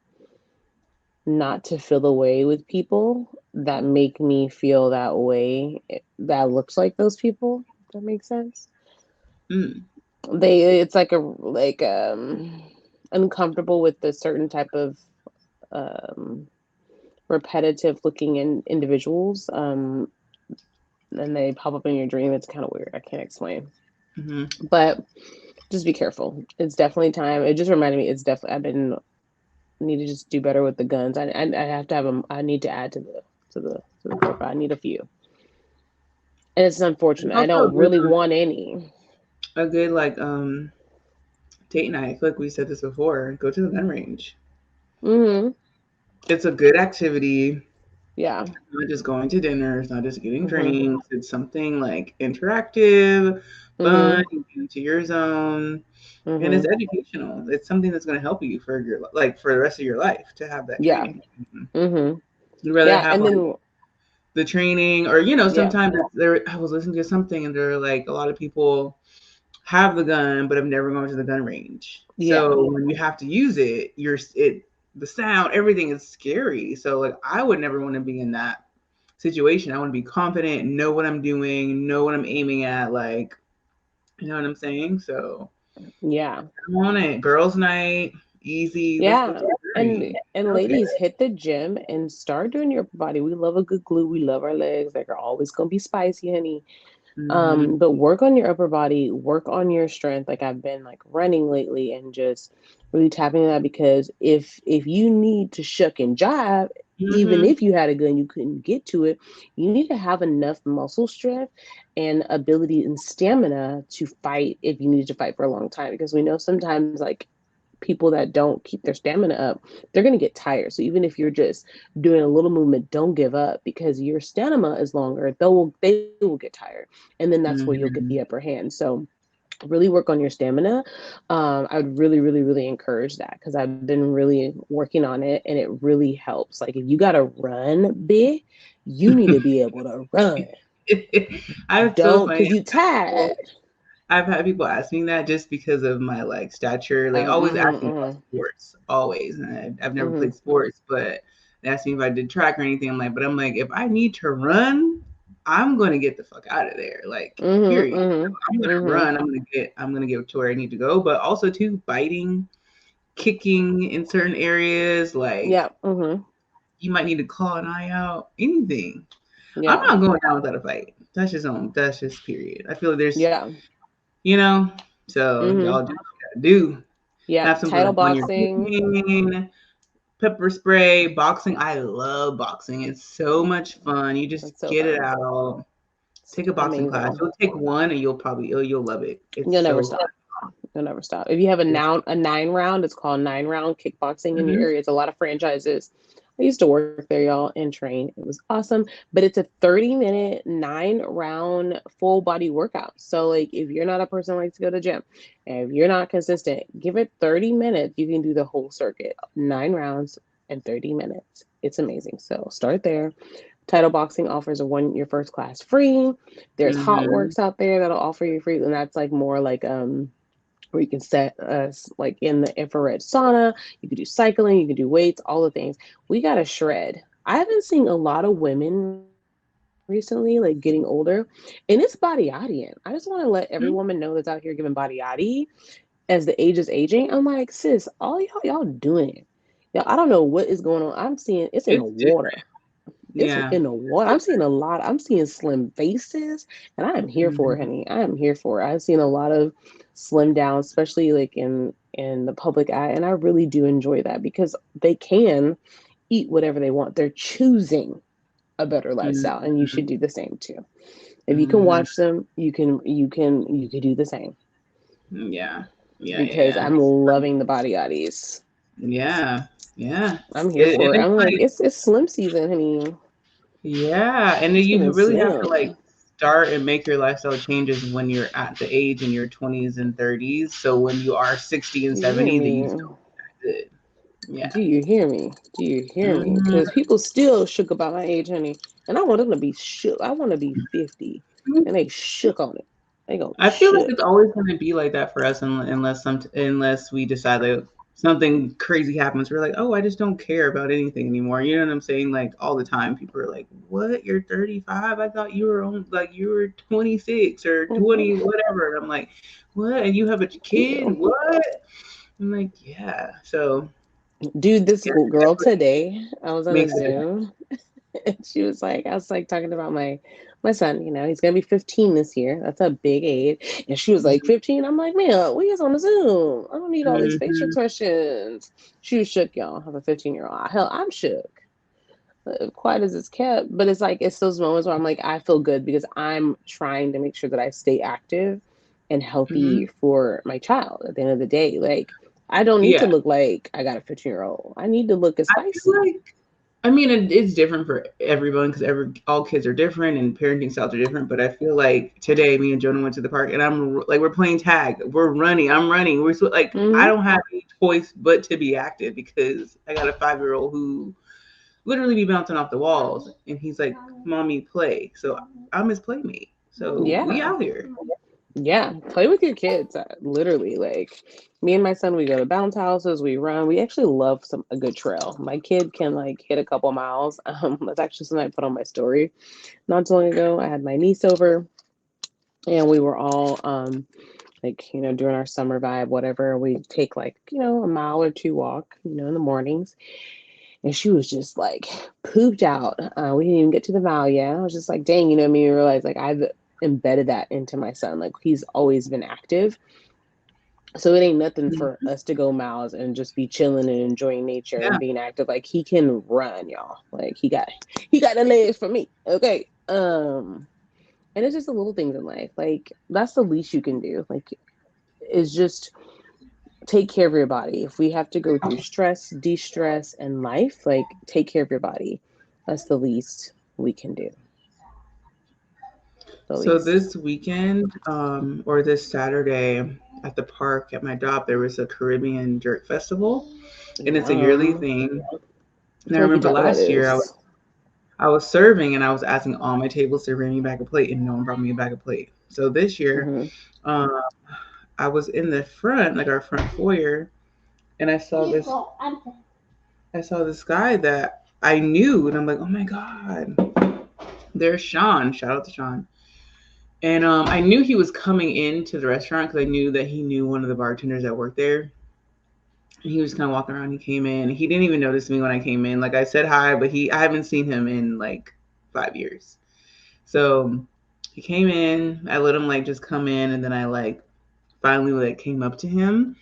not to feel the way with people that make me feel that way that looks like those people. If that makes sense. Mm. It's like uncomfortable with a certain type of um repetitive looking individuals. And they pop up in your dream. It's kind of weird. I can't explain. Mhm. But just be careful. It's definitely time. It just reminded me. It's definitely. I've been need to just do better with the guns. I have to have them. I need to add to the profile. I need a few, and it's It's unfortunate. I also don't really want any. a good like date night. I feel like we said this before. Go to the gun range. Mm-hmm. It's a good activity. Yeah. Not just going to dinner. It's not just getting Mm-hmm. drinks. It's something like interactive, fun, Mm-hmm. you get into your zone, and it's Mm-hmm. educational. It's something that's going to help you for your like for the rest of your life to have that Yeah. training. Mm-hmm. You'd rather Yeah. have And like then the training, or yeah. sometimes there. I was listening to something, and there are like a lot of people have the gun, but have never gone to the gun range. Yeah. So when you have to use it, the sound, everything is scary. So like I would never want to be in that situation. I want to be confident, know what I'm doing, know what I'm aiming at, like you know what I'm saying? So Yeah. I'm on it. Girls' night, easy. Let's go to Yeah. the And range. Okay. ladies, hit the gym and start doing your upper body. We love a good glute. We love our legs. Like are always gonna be spicy, honey. Mm-hmm. But work on your upper body, work on your strength. Like I've been like running lately and just really tapping on that because if you need to shuck and jive, even Mm-hmm. if you had a gun, you couldn't get to it. You need to have enough muscle strength and ability and stamina to fight if you need to fight for a long time. Because we know sometimes like people that don't keep their stamina up, they're going to get tired. So even if you're just doing a little movement, don't give up because your stamina is longer. They will get tired, and then that's where you'll get the Mm-hmm. upper hand. So really work on your stamina. I would really, really, really encourage that because I've been really working on it, and it really helps. Like if you got to run big, you need to be able to run. I so Don't funny. because you tired. I've had people ask me that just because of my like stature, like always asking about Mm-hmm, sports, always. And I've never mm-hmm, played sports, but they asked me if I did track or anything. I'm like, if I need to run, I'm gonna get the fuck out of there. Like, mm-hmm, period. I'm mm-hmm, gonna mm-hmm. run. I'm gonna get to where I need to go. But also too, biting, kicking in certain areas, like Yeah. Mm-hmm. you might need to call an eye out. Anything. I'm Yeah. not going down without a fight. That's just period. I feel like there's, Yeah. you know, so Mm-hmm. y'all do what you gotta do. Yeah. Have some Title fun when you're boxing. drinking, pepper spray, boxing. I love boxing. It's so much fun. You just That's so get it fun. out. It's Take a boxing class. amazing. You'll take one and you'll love it. It's You'll never so stop. You'll never stop. If you have fun. a 9 round, it's called 9 round kickboxing in your Mhm. area. It's a lot of franchises. I used to work there, y'all, and train. It was awesome. But it's a 30-minute, 9 round full body workout. So like if you're not a person who likes to go to the gym, and if you're not consistent, give it 30 minutes. You can do the whole circuit. 9 rounds in 30 minutes. It's amazing. So start there. Title Boxing offers your first class free. There's Hot Mhm. Works out there that'll offer you free, and that's like more like where you can set us like in the infrared sauna. You can do cycling, you can do weights, all the things. We got to shred. I haven't seen a lot of women recently, like getting older, and it's body bodying. I just want to let every woman know that's out here giving body body as the age is aging. I'm like, sis, all y'all doing it. Y'all, I don't know what is going on. I'm seeing it's in the It's water. different. It's in Yeah. the water. It's I'm seeing a different. lot. I'm seeing slim faces, and I am here for it, Mhm. honey. I am here for it. I've seen a lot of slim down, especially like in the public eye, and I really do enjoy that because they can eat whatever they want. They're choosing a better lifestyle, and you should Mhm. do the same too. If you can Mhm. watch them, you can do the same Yeah. Yeah. Yeah. because Yeah. I'm loving the body oddies. Yeah. Yeah. I'm here And for it. it's I'm like, like, it's slim season, honey. yeah, and then It's you giving really have to like slim. start and make your lifestyle changes when you're at the age in your 20s and 30s. So when you are 60 and You hear 70, that you me? still look good. Yeah. Do you hear me? Do you hear me? Because Mhm. people still shook about my age, honey, and I want them to be shook. I want to be 50, and they shook on it. They go I feel like shook. it's always going to be like that for us unless we decide that something crazy happens. We're like, oh, I just don't care about anything anymore. You know what I'm saying? Like all the time, people are like, "What? You're 35? I thought you were on like you were 26 or 20, Mhm. whatever." And I'm like, "What? And you have a kid? Ew. What?" I'm like, "Yeah." So Dude, this yeah, it girl definitely today, I was on a makes a difference. Zoom, and she was like, I was like talking about my son. You know, he's gonna be 15 this year. That's a big age. And she was like, 15. I'm like, man, we is on the Zoom. I don't need all these facial Mm-hmm. expressions. She was shook, y'all. I have a 15-year-old. Hell, I'm shook. Quiet as it's kept, but it's like it's those moments where I'm like I feel good because I'm trying to make sure that I stay active and Mm-hmm. healthy for my child at the end of the day. Like I don't need to Yeah. look like I got a 15-year-old. I need to look as I feel spicy. like I mean it's different for everyone because all kids are different and parenting styles are different. But I feel like today me and Jonah went to the park and I'm like we're playing tag, we're running, I'm running, like I Hmm. don't have any choice but to be active because I got a 5-year-old who literally be bouncing off the walls and he's like, "Mommy, play." So I'm his playmate. So we Yeah. out here. Yeah, play with your kids. Literally, like me and my son, we go to bounce houses, we run. We actually love a good trail. My kid can like hit a couple miles. That's actually something I put on my story not too long ago. I had my niece over, and we were all like doing our summer vibe, whatever. We take like a mile or two walk, in the mornings, and she was just like pooped out. We didn't even get to the mile yet. I was just like, dang, I mean, you realize like I've embedded that into my son. Like he's always been active, so it ain't nothing for Mhm. us to go miles and just be chilling and enjoying nature and Yeah. being active. Like he can run, y'all. Like he got the legs for me. Okay. And it's just the little things in life. Like that's the least you can do. Like is just take care of your body. If we have to go through stress, de-stress, and life, like take care of your body. That's the least we can do. The So least. this weekend, or this Saturday at the park at my job, there was a Caribbean jerk festival, and it's a yearly Yum. thing. I And I feel like we remember talked about last year this. I was serving and I was asking all my tables to bring me back a plate, and no one brought me a bag of plate. So this year, Hmm. um, I was in the front, like our front foyer, and I saw this guy that I knew, and I'm like, oh my god, there's Sean. Shout out to Sean. And I knew he was coming into the restaurant because I knew that he knew one of the bartenders that worked there. And he was kind of walking around. He came in. He didn't even notice me when I came in. Like I said hi, but I haven't seen him in like 5 years. So he came in. I let him like just come in, and then I like finally like came up to him,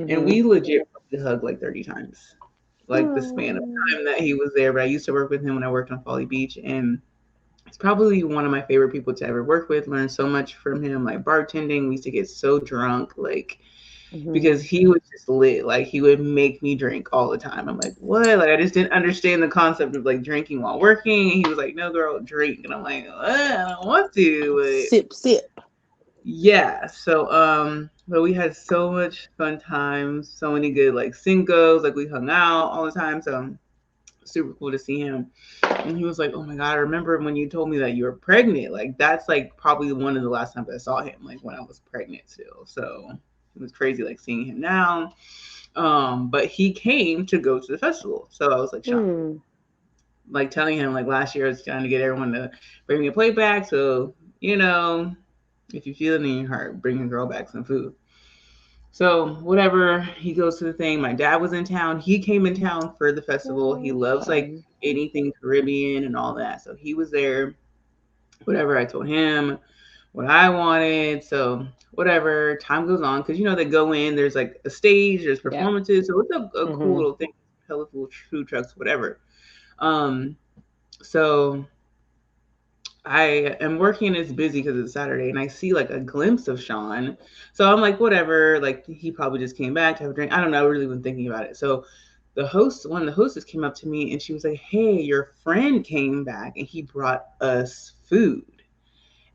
and Mm-hmm. we legit probably hugged like 30 times, like the span of Oh. time that he was there. But I used to work with him when I worked on Folly Beach, and he's probably one of my favorite people to ever work with. Learned so much from him, like bartending. We used to get so drunk, like because Mm-hmm. he was just lit. Like he would make me drink all the time. I'm like, what? Like I just didn't understand the concept of like drinking while working. And he was like, no, girl, drink. And I'm like, I don't want to, but Sip, sip. yeah. So but we had so much fun times, so many good like Cincos. Like we hung out all the time. So super cool to see him. And he was like, "Oh my god, I remember when you told me that you were pregnant. Like that's like probably one of the last times I saw him, like when I was pregnant still." So it was crazy like seeing him now. But he came to go to the festival. So I was like shocked. Hmm. Like telling him like last year I was trying to get everyone to bring me a plate back. So, you know, if you feel it in your heart, bring your girl back some food. So whatever, he goes to the thing. My dad was in town. He came in town for the festival. He Oh, loves like fun. anything Caribbean and all that. So he was there. Whatever, I told him what I wanted. So whatever, time goes on because you know they go in. There's like a stage. There's Yeah. performances. So it's a cool Mm-hmm. little thing. Colorful food trucks, whatever. Um, so I am working and it's busy because it's Saturday and I see like a glimpse of Sean. So I'm like, whatever, like he probably just came back to have a drink. I don't know, I really wasn't thinking about it. So one of the hostess came up to me and she was like, hey, your friend came back and he brought us food.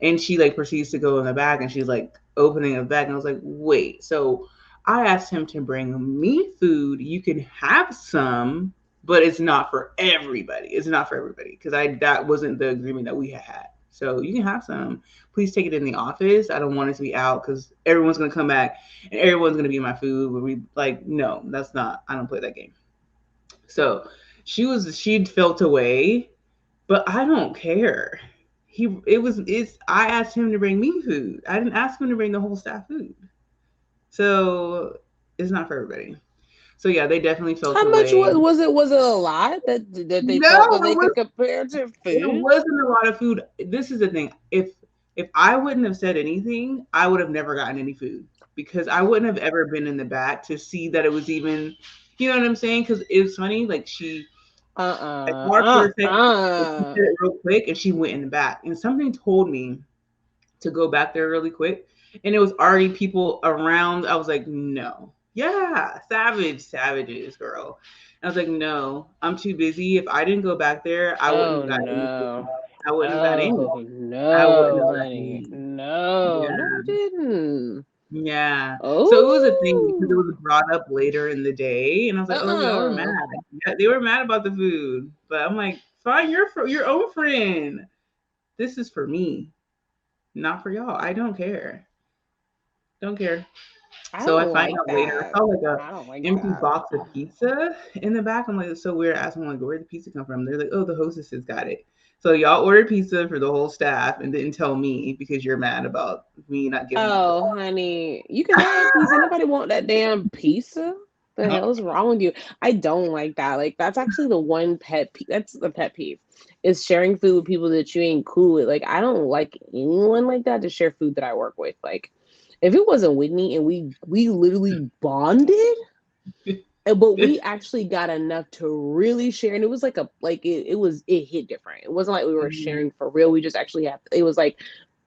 And she like proceeds to go in the back and she's like opening a bag. And I was like, wait. So I asked him to bring me food. You can have some, but it's not for everybody. It's not for everybody because I that wasn't the agreement that we had. So you can have some. Please take it in the office. I don't want it to be out because everyone's gonna come back and everyone's gonna be my food. But we like no, that's not. I don't play that game. So she'd felt away, but I don't care. It's I asked him to bring me food. I didn't ask him to bring the whole staff food. So it's not for everybody. So yeah, they definitely felt How much away. was it? Was it a lot that they No, felt that they it could was compare to it food? wasn't a lot of food. This is the thing. If I wouldn't have said anything, I would have never gotten any food because I wouldn't have ever been in the back to see that it was even, you know what I'm saying? Because it was funny. Like I marked for a second, but she said it real quick, and she went in the back, and something told me to go back there really quick, and it was already people around. I was like, no, yeah, savages, girl. And I was like, no, I'm too busy. If I didn't go back there, I wouldn't Oh have got anything. no. I wouldn't have got any. Oh I wouldn't no, have got honey. any. No, no, you Yeah. didn't. Yeah. So it was a thing because it Oh. was brought up later in the day, and I was like, "Oh, y'all were mad." Uh-uh. Yeah, they were mad about the food, but I'm like, "Fine, you're for your own friend. This is for me, not for y'all. I don't care. Don't care." I So I don't find like out later, I that. saw like a I don't like empty that. box of pizza in the back. I'm like, it's so weird. I asked them like, where'd the pizza come from? They're like, oh, the hostesses got it. So y'all ordered pizza for the whole staff and didn't tell me because you're mad about me not giving y'all the Oh, honey, you can have that pizza. Nobody want that damn pizza. The hell is wrong with you? I don't like that. Like that's actually the one pet peeve. That's the pet peeve. Is sharing food with people that you ain't cool with. Like I don't like anyone like that to share food that I work with. Like if it wasn't Whitney and we literally bonded, but we actually got enough to really share, and it was like it hit different. It wasn't like we were Mhm. sharing for real. We just actually had it was like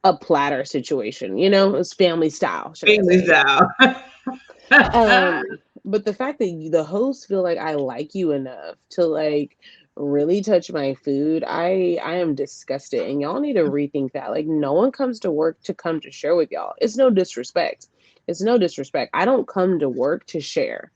a platter situation, you know, it was family style, should I Family say. style. But the fact that the hosts feel like I like you enough to like really touch my food, I am disgusted, and y'all need to rethink that. Like no one comes to work to come to share with y'all. It's no disrespect. It's no disrespect. I don't come to work to share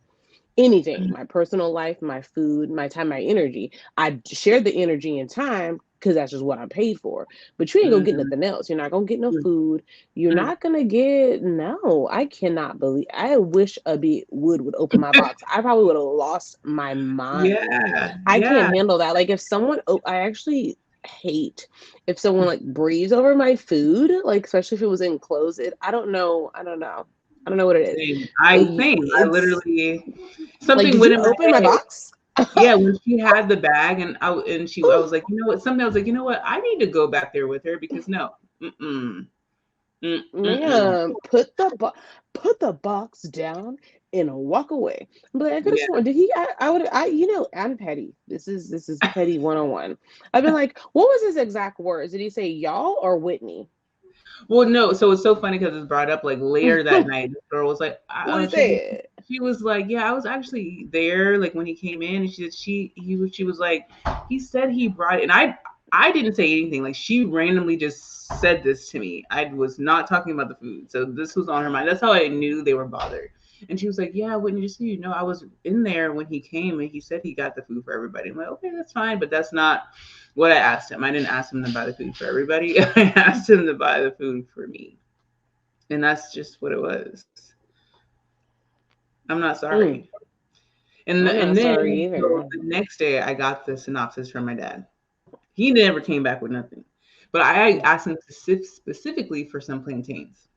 anything, my personal life, my food, my time, my energy. I share the energy and time because that's just what I'm paid for. But you ain't gonna get Mhm. nothing else. You're not gonna get no Mm, food. You're mm. not gonna get no. I cannot believe. I wish a bit would open my box. I probably would have lost my mind. Yeah, I can't yeah. handle that. Like if someone, I actually hate if someone like breathes over my food, like especially if it was enclosed. I don't know. I don't know. I don't know what it is. Same. I same. I It's literally like, something did went you in my open my head. box? Yeah, when she had the bag, I Ooh, was like, you know what? Something I was like, you know what? I need to go back there with her because no, mm-mm, mm-mm. man, put the box down and walk away. But I could have Yeah. sworn, did he? I would. I'm petty. This is petty 101. I've been like, what was his exact words? Did he say y'all or Whitney? Well, no. So it's so funny because it's brought up like later that What night. This girl was like, did he she say? she was like, yeah, I was actually there like when he came in, and she was like, he said he brought it, and I didn't say anything. Like she randomly just said this to me. I was not talking about the food, so this was on her mind. That's how I knew they were bothered. And she was like, yeah, Whitney, just so you know, I was in there when he came, and he said he got the food for everybody. I'm like, okay, that's fine, but that's not what I asked him. I didn't ask him to buy the food for everybody. I asked him to buy the food for me, and that's just what it was. I'm not sorry. Mm, I'm And not then sorry so either. the next day, I got the synopsis from my dad. He never came back with nothing, but I asked him to specifically for some plantains,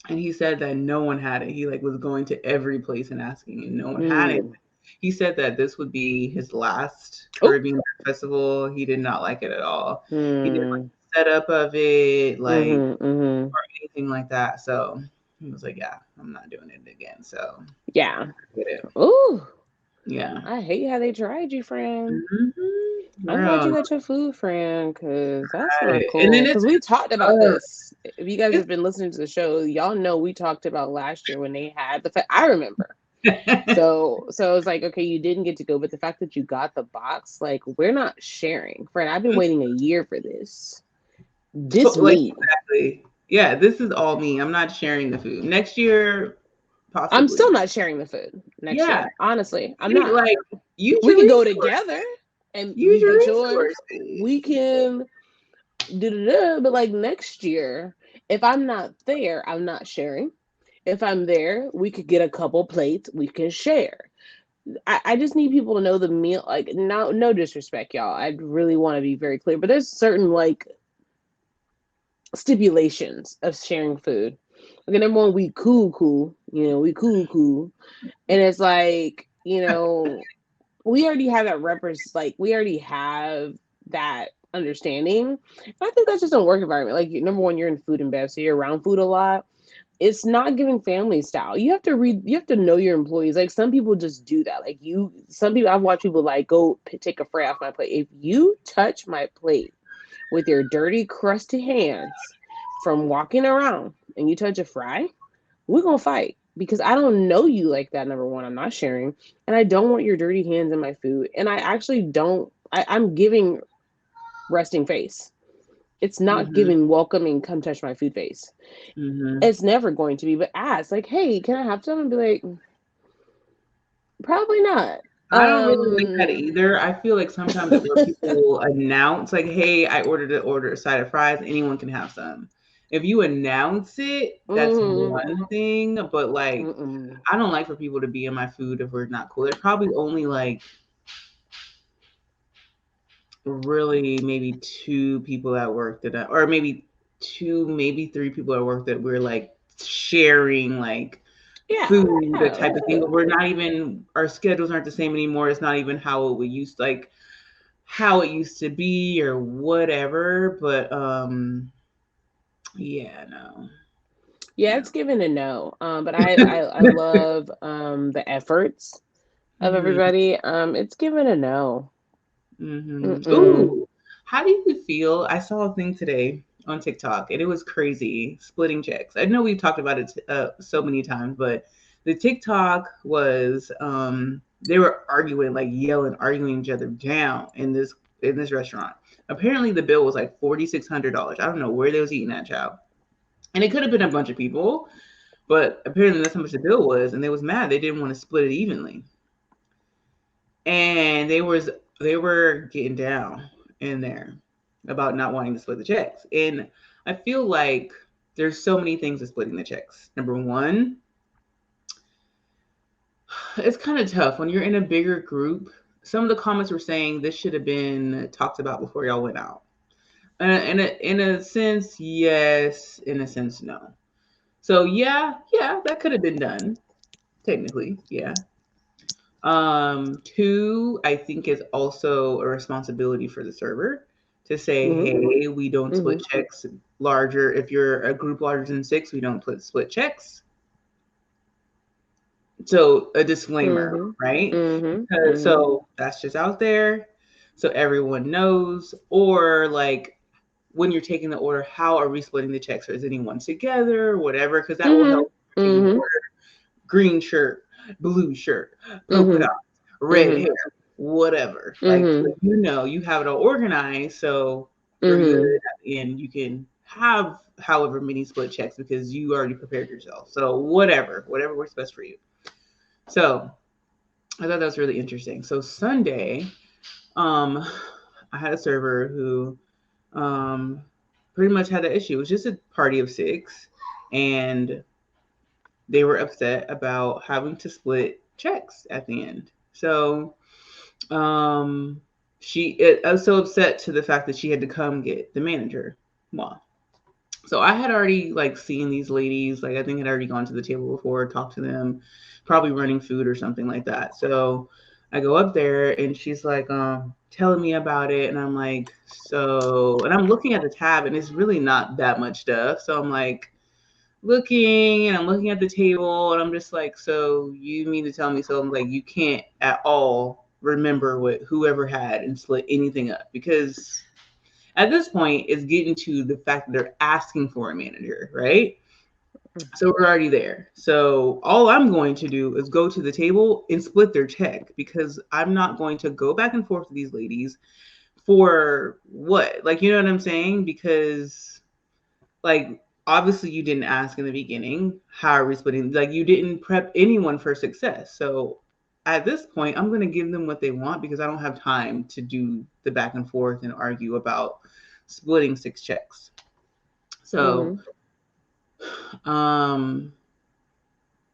and he said that no one had it. He like was going to every place and asking, and no one had it. Mm. He said that this would be his last Oh. Caribbean festival. He did not like it at all. He didn't like Mm. the setup of it, like Mm-hmm. Mm-hmm. or anything like that. So he was like, "Yeah, I'm not doing it again." So Yeah. did it. Ooh. Yeah. I hate how they tried you, friend. I'm glad Girl, you got your food, friend, because that's got not it. And cool. then Because we talked about uh, this. If you guys it's have been listening to the show, y'all know we talked about last year when they had the. I remember. So it's like, okay, you didn't get to go, but the fact that you got the box, like, we're not sharing, friend. I've been waiting a year for this. This like me. exactly. Yeah, this is all me. I'm not sharing the food. Next year, I'm possibly. still not sharing the food next Yeah. year. Honestly, I'm You, not. like use We your could go resources. together and Use you your get yours. We resources. can do, but like next year, if I'm not there, I'm not sharing. If I'm there, we could get a couple plates. We can share. I just need people to know the meal. Like, no disrespect, y'all. I really want to be very clear, but there's certain like stipulations of sharing food. Okay, number one, we cool. We cool, and it's like we already have that like we already have that understanding. And I think that's just a work environment. Like number one, you're in food and bev, so you're around food a lot. It's not giving family style. You have to know your employees. Like some people just do that. Like some people I've watched people like go take a fry off my plate. If you touch my plate with your dirty, crusty hands from walking around and you touch a fry, we're gonna fight because I don't know you like that. Number one, I'm not sharing, and I don't want your dirty hands in my food. And I actually don't. I'm giving resting face. It's not Mhm. giving welcoming. Come touch my food face. Mhm. It's never going to be. But ask like, hey, can I have some? And be like, probably not. I don't really like that Um, either. I feel like sometimes at work people will announce like, "Hey, I ordered a side of fries. Anyone can have some." If you announce it, that's mm, one thing, but like mm-mm. I don't like for people to be in my food if we're not cool. There's probably only like really maybe two people at work or maybe two, maybe three people at work that we're like sharing like Yeah, food, that yeah. type of thing. But we're not even our schedules aren't the same anymore. It's not even how it would used like how it used to be or whatever. But yeah, no, Yeah, no. it's given a no. But I love the efforts of hmm everybody. It's given a no. Mm-mm. Ooh, how do you feel? I saw a thing today on TikTok and it was crazy splitting checks. I know we've talked about it so many times, but the TikTok was they were arguing, like yelling, arguing each other down in this restaurant. Apparently, the bill was like $4,600. I don't know where they was eating that, child, and it could have been a bunch of people, but apparently that's how much the bill was, and they was mad. They didn't want to split it evenly, and they were getting down in there about not wanting to split the checks. And I feel like there's so many things to splitting the checks. Number one, it's kind of tough when you're in a bigger group. Some of the comments were saying this should have been talked about before y'all went out. In a sense, yes. In a sense, no. So yeah, that could have been done technically. Yeah. Two, I think is also a responsibility for the server to say, Mhm. hey, we don't split Mhm. checks larger. If you're a group larger than six, we don't split checks. So a disclaimer, Mhm. right? Mhm. Because, Mhm. so that's just out there, so everyone knows. Or like when you're taking the order, how are we splitting the checks? Or is anyone together, whatever? Because that will Mhm. help taking the Mhm. order. Green shirt, blue shirt, polka Mhm. dots, red Mhm. hair, whatever. Like, so Mhm. you know, you have it all organized, so you're good Mhm. at the end. You can have however many split checks because you already prepared yourself. So whatever works best for you. So I thought that was really interesting. So Sunday, um, I had a server who um pretty much had an issue. It was just a party of six, and they were upset about having to split checks at the end. So um, I was so upset to the fact that she had to come get the manager. Well, so I had already like seen these ladies, like I think had already gone to the table before, talked to them, probably running food or something like that. So I go up there and she's like telling me about it, and I'm like, so, and I'm looking at the tab and it's really not that much stuff. So I'm like, looking and I'm looking at the table and I'm just like, so you mean to tell me, so I'm like, you can't at all remember what whoever had and split anything up, because at this point it's getting to the fact that they're asking for a manager, right? So we're already there. So all I'm going to do is go to the table and split their check, because I'm not going to go back and forth with these ladies for what? Like, you know what I'm saying? Because like obviously you didn't ask in the beginning, how are we splitting, like you didn't prep anyone for success. So at this point I'm going to give them what they want, because I don't have time to do the back and forth and argue about splitting six checks. So Mhm. um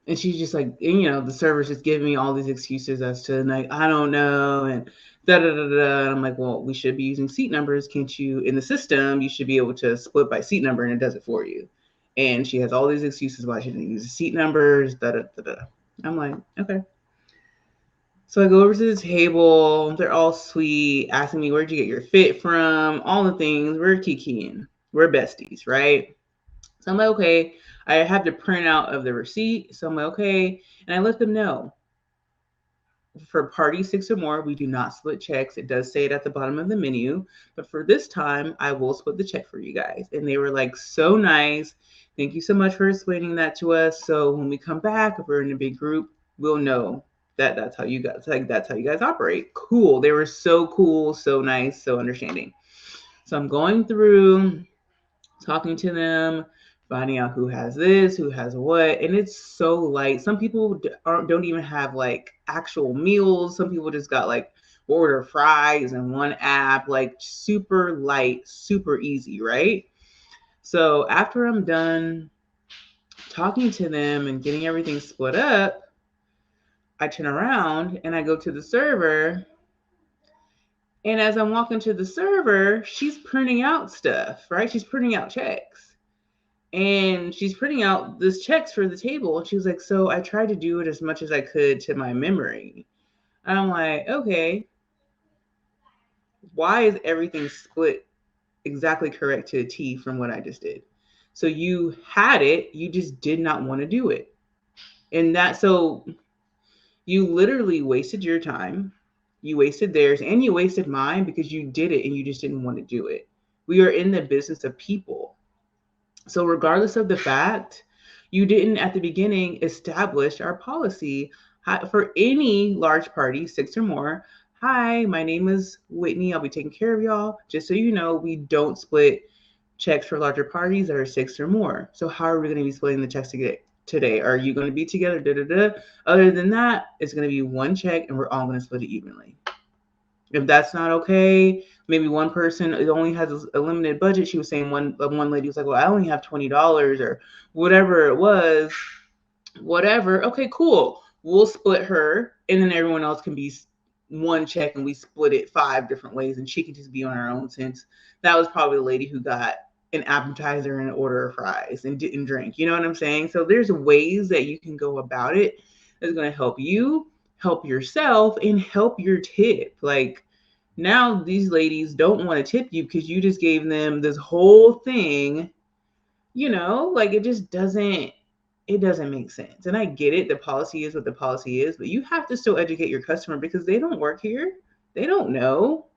and she's just like, you know, the server's just giving me all these excuses as to like, I don't know, and da da da da. And I'm like, well, we should be using seat numbers. Can't you, in the system, you should be able to split by seat number and it does it for you. And she has all these excuses why she didn't use the seat numbers, da da da da. I'm like, okay. So I go over to the table. They're all sweet, asking me, where'd you get your fit from? All the things. We're kikiing. We're besties, right? So I'm like, okay. I have the printout of the receipt. So I'm like, okay. And I let them know, for party six or more, we do not split checks. It does say it at the bottom of the menu. But for this time, I will split the check for you guys. And they were like, so nice. Thank you so much for explaining that to us. So when we come back, if we're in a big group, we'll know that that's how you guys operate. Cool. They were so cool, so nice, so understanding. So I'm going through, talking to them, finding out who has this, who has what, and it's so light. Some people don't even have like actual meals. Some people just got like order fries in one app, like super light, super easy, right? So after I'm done talking to them and getting everything split up, I turn around and I go to the server. And as I'm walking to the server, she's printing out stuff, right? She's printing out checks. And she's printing out this checks for the table. And she was like, so I tried to do it as much as I could to my memory. And I'm like, okay, why is everything split exactly correct to a T from what I just did? So you had it, you just did not want to do it. And that, so you literally wasted your time, you wasted theirs, and you wasted mine, because you did it and you just didn't want to do it. We are in the business of people. So, regardless of the fact, you didn't at the beginning establish our policy for any large party, six or more. Hi, my name is Whitney. I'll be taking care of y'all. Just so you know, we don't split checks for larger parties that are six or more. So, how are we going to be splitting the checks today? Are you going to be together? Da, da, da. Other than that, it's going to be one check and we're all going to split it evenly. If that's not okay, maybe one person only has a limited budget. She was saying one lady was like, "Well, I only have $20 or whatever it was, whatever." Okay, cool. We'll split her, and then everyone else can be one check, and we split it five different ways, and she can just be on her own. Since that was probably the lady who got an appetizer and an order of fries and didn't drink. You know what I'm saying? So there's ways that you can go about it that's going to help you, help yourself and help your tip. Like now these ladies don't want to tip you because you just gave them this whole thing, like it doesn't make sense. And I get it, the policy is what the policy is, but you have to still educate your customer because they don't work here. They don't know.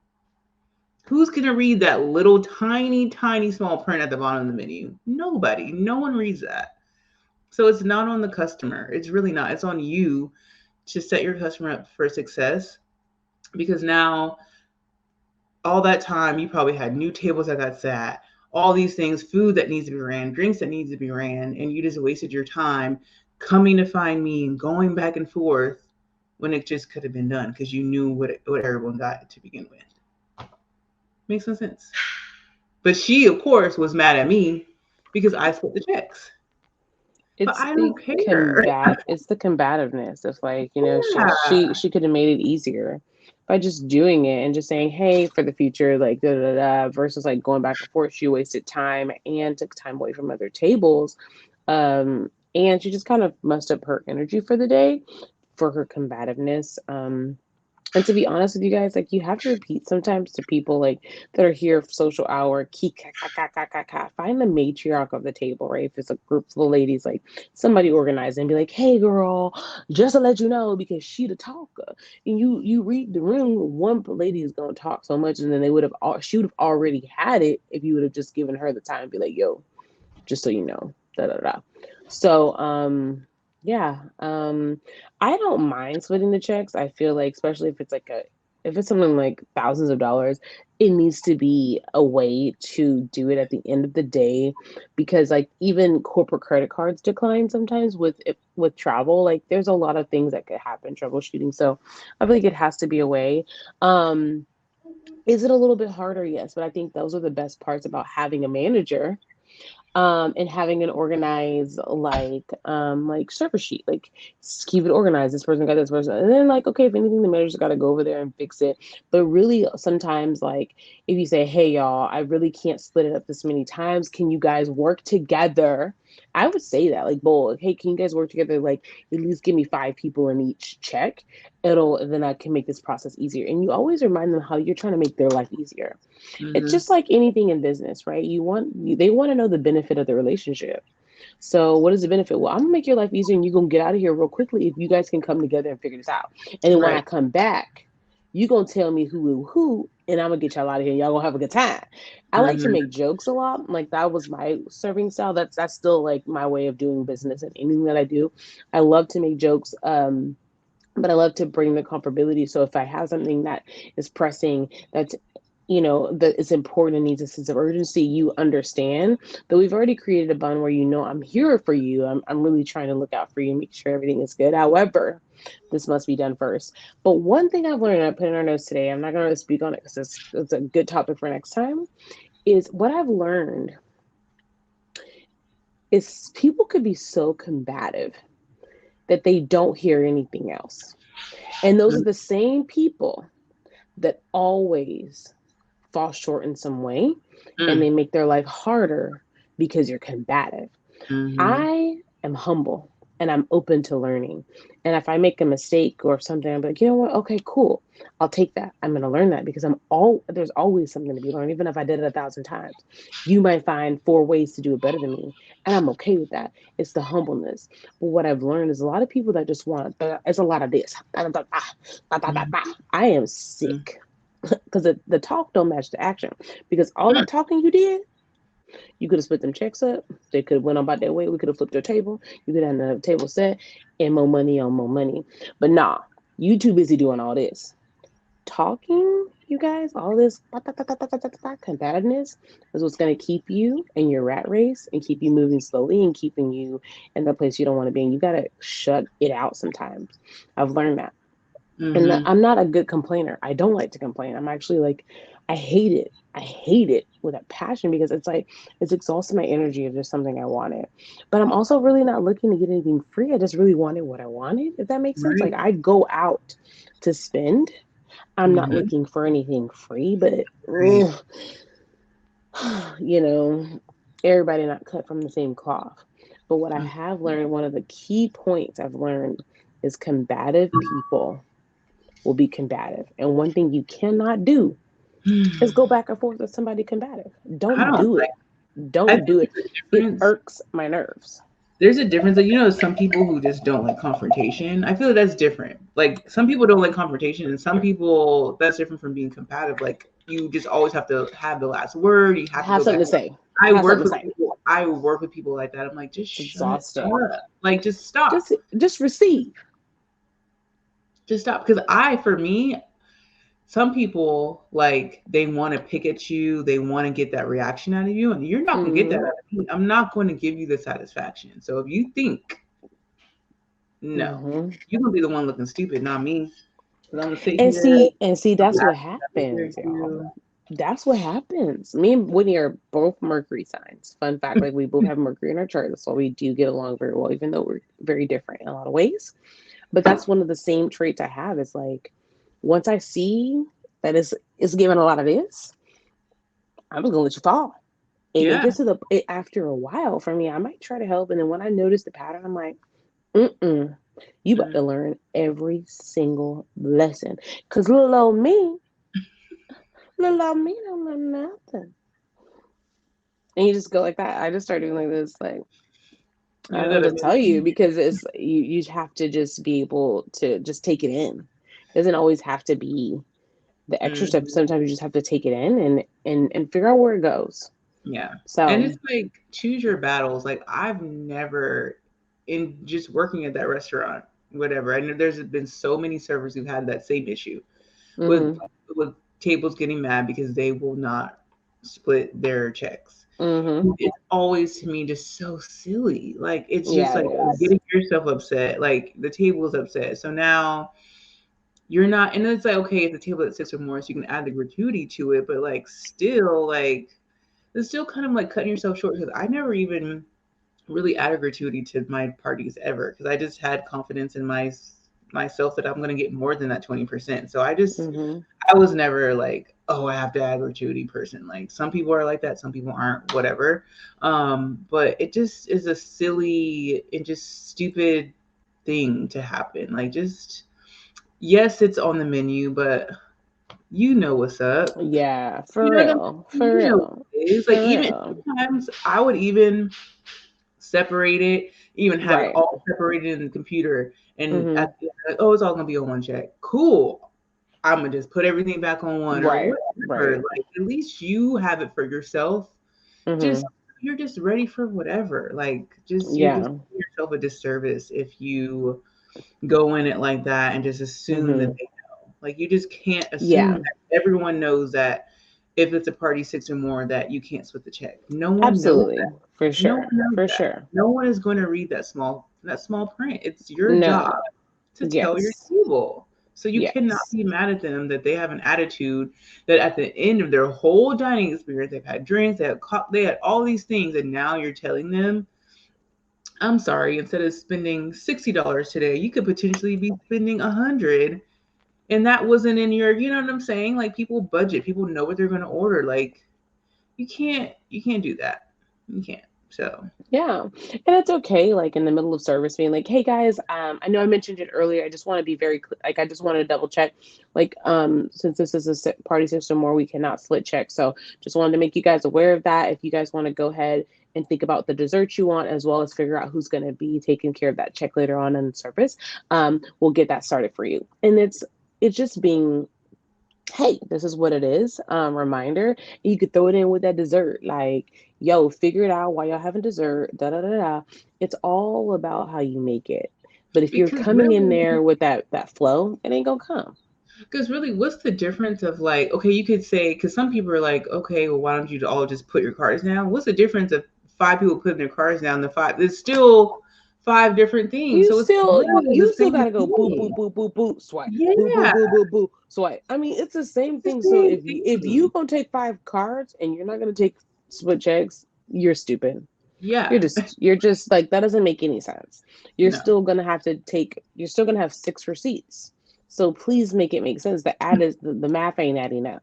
Who's going to read that little tiny, tiny small print at the bottom of the menu? Nobody. No one reads that. So it's not on the customer. It's really not. It's on you to set your customer up for success because now all that time you probably had new tables that got sat, all these things, food that needs to be ran, drinks that needs to be ran, and you just wasted your time coming to find me and going back and forth when it just could have been done because you knew what everyone got to begin with. Makes no sense. But she, of course, was mad at me because I split the checks. But It's I the don't care. it's the combativeness of like, Yeah. she could have made it easier by just doing it and just saying, hey, for the future, like da da da, versus like going back and forth. She wasted time and took time away from other tables. And she just kind of messed up her energy for the day for her combativeness. And to be honest with you guys, like you have to repeat sometimes to people like that are here for social hour, key ka ka ka ka ka ka. Find the matriarch of the table, right? If it's a group full of ladies, like somebody organized and be like, hey girl, just to let you know, because she the talker. And you read the room, one lady is gonna talk so much, and then she would have already had it if you would have just given her the time and be like, yo, just so you know, da da da. So yeah, I don't mind splitting the checks. I feel like, especially if it's something like thousands of dollars, it needs to be a way to do it at the end of the day, because like even corporate credit cards decline sometimes with travel. Like there's a lot of things that could happen troubleshooting. So I feel like it has to be a way. Um, is it a little bit harder? Yes, but I think those are the best parts about having a manager, and having an organized like service sheet, like keep it organized. This person got this person, and then like okay, if anything, the manager's got to go over there and fix it. But really, sometimes like if you say, hey y'all, I really can't split it up this many times. Can you guys work together? I would say that like bold. Hey, can you guys work together? Like at least give me 5 people in each check. It'll then I can make this process easier. And you always remind them how you're trying to make their life easier. It's Mm-hmm. just like anything in business, right? They want to know the benefit of the relationship. So what is the benefit? Well, I'm gonna make your life easier and you're gonna get out of here real quickly if you guys can come together and figure this out. And then when I Right. come back, you gonna tell me who, and I'm gonna get y'all out of here. Y'all gonna have a good time. I like to Mm-hmm. make jokes a lot. Like that was my serving style. That's still like my way of doing business and anything that I do. I love to make jokes. But I love to bring the comfortability. So if I have something that is pressing, that's that is important and needs a sense of urgency, you understand that we've already created a bond where I'm here for you. I'm really trying to look out for you and make sure everything is good. However, this must be done first. But one thing I've learned, and I put in our notes today, I'm not going to speak on it because it's a good topic for next time, is what I've learned is people could be so combative that they don't hear anything else. And those are the same people that always fall short in some way, and they make their life harder because you're combative. Mm-hmm. I am humble and I'm open to learning. And if I make a mistake or something, I'm like, you know what? Okay, cool. I'll take that. I'm going to learn that because there's always something to be learned. Even if I did it 1,000 times, you might find 4 ways to do it better than me. And I'm okay with that. It's the humbleness. But what I've learned is a lot of people that just want, it's a lot of this. I am sick because the talk don't match the action. Because all that talking you did, you could have split them checks up. They could have went on about their way. We could have flipped your table. You could have had the table set and more money on more money. But nah, you too busy doing all this. Talking, you guys, all this competitiveness is what's going to keep you in your rat race and keep you moving slowly and keeping you in the place you don't want to be. And you got to shut it out sometimes. I've learned that. And Mm-hmm. I'm not a good complainer. I don't like to complain. I'm actually like, I hate it. I hate it with a passion because it's like, it's exhausting my energy if there's something I wanted. But I'm also really not looking to get anything free. I just really wanted what I wanted, if that makes sense. Right. Like, I go out to spend. I'm not Mm-hmm. looking for anything free, but, Right. you know, everybody not cut from the same cloth. But what I have learned, one of the key points I've learned is combative people will be combative. And one thing you cannot do is go back and forth with somebody combative. I Don't don't do like. it. I Don't think do it. there's a It difference. irks my nerves. There's a difference. Like, some people who just don't like confrontation. I feel like that's different. Like, some people don't like confrontation, and some people, that's different from being combative. Like, you just always have to have the last word. You have to Have go something back. to say. I Have work something to with say. people. I work with people like that. I'm like, just It's shut exhausting. up. Like, just stop. Just receive. Just stop. Because for me, some people, like, they want to pick at you, they want to get that reaction out of you, and you're not going to get that Mm-hmm. out of me. I'm not going to give you the satisfaction. So if you think, no, Mm-hmm. you're going to be the one looking stupid, not me. Because I'm going to sit And here, see, I'm that's what laughing happens, at y'all. you. That's what happens. Me and Whitney are both Mercury signs. Fun fact, like we both have Mercury in our chart. That's why we do get along very well, even though we're very different in a lot of ways. But that's one of the same traits I have. Is like once I see that is giving a lot of this, I'm just gonna let you fall. And it Yeah. gets to after a while for me, I might try to help. And then when I notice the pattern, I'm like, mm-mm, you about Mm. to learn every single lesson. Cause little old me don't know nothing. And you just go like that. I just start doing like this, like I Yeah, don't know that'll what to tell you be. because it's you have to just be able to just take it in. It doesn't always have to be the extra step. Mhm. Sometimes you just have to take it in and figure out where it goes. Yeah. And it's So like, choose your battles. Like, I've never, in just working at that restaurant, whatever, I know there's been so many servers who've had that same issue with mm-hmm, with tables getting mad because they will not split their checks. mm-hmm. It's always, to me, just so silly. Like, it's just Yeah, like it is. getting yourself upset. Like, the table is upset, so now you're not. And it's like, okay, it's a table at six or more, so you can add the gratuity to it, but like, still, like, it's still kind of like cutting yourself short, because I never even really added gratuity to my parties ever, because I just had confidence in myself that I'm going to get more than that 20%. So Mm-hmm. I was never like, oh, I have to add gratuity person. Like, some people are like that, some people aren't, whatever. But it just is a silly and just stupid thing to happen. Like, just, yes, it's on the menu, but you know what's up. Yeah, You for know what I'm real, saying? for You know what real, it is. Like, for even real. sometimes I would even separate it, even have it Right. all separated in the computer, and Mm-hmm. at the end, like, oh, it's all gonna be on one check. Cool. I'm gonna just put everything back on one, or Right. whatever. Right. Like, at least you have it for yourself. Just, Mm-hmm. you're just ready for whatever. Like, just, you're just Yeah. doing yourself a disservice if you go in it like that and just assume that Mm-hmm. they know. Like, you just can't assume Yeah. that everyone knows that if it's a party six or more, that you can't split the check. No one knows Absolutely. that. For No one sure. knows For that. sure. No one is going to read that small print. It's your job No. to tell your Yes. table. So you cannot Yes. be mad at them that they have an attitude that at the end of their whole dining experience, they've had drinks, they had all these things, and now you're telling them, I'm sorry, instead of spending $60 today, you could potentially be spending 100, and that wasn't in your, you know what I'm saying? Like, people budget, people know what they're going to order. Like, you can't do that. You can't. So, Yeah. And it's okay, like in the middle of service, being like, hey guys, I know I mentioned it earlier. I just want to be very like, I just wanted to double check. Like, since this is a party system where we cannot split check. So just wanted to make you guys aware of that. If you guys want to go ahead and think about the dessert you want, as well as figure out who's going to be taking care of that check later on in the service, we'll get that started for you. And it's just being, hey, this is what it is. Reminder. You could throw it in with that dessert. Like, yo, figure it out while y'all having dessert. Da da da da. It's all about how you make it. But if you're because coming in really, there with that flow, it ain't gonna come. what's the difference of, like, okay, you could say, because some people are like, okay, well, why don't you all just put your cards down? What's the difference of five people putting their cards down? The five, there's still five different things, You so it's still literally the you still same gotta go boop boop thing. boop boop boop swipe boop boop Yeah, boop boop boop swipe. I mean, it's the same the thing. So same if you thing. gonna take 5 cards and you're not gonna take split checks, you're stupid. You're Yeah, just you're just like that doesn't make any sense. no. You're still gonna have 6 receipts. So please make it make sense. The math ain't adding up.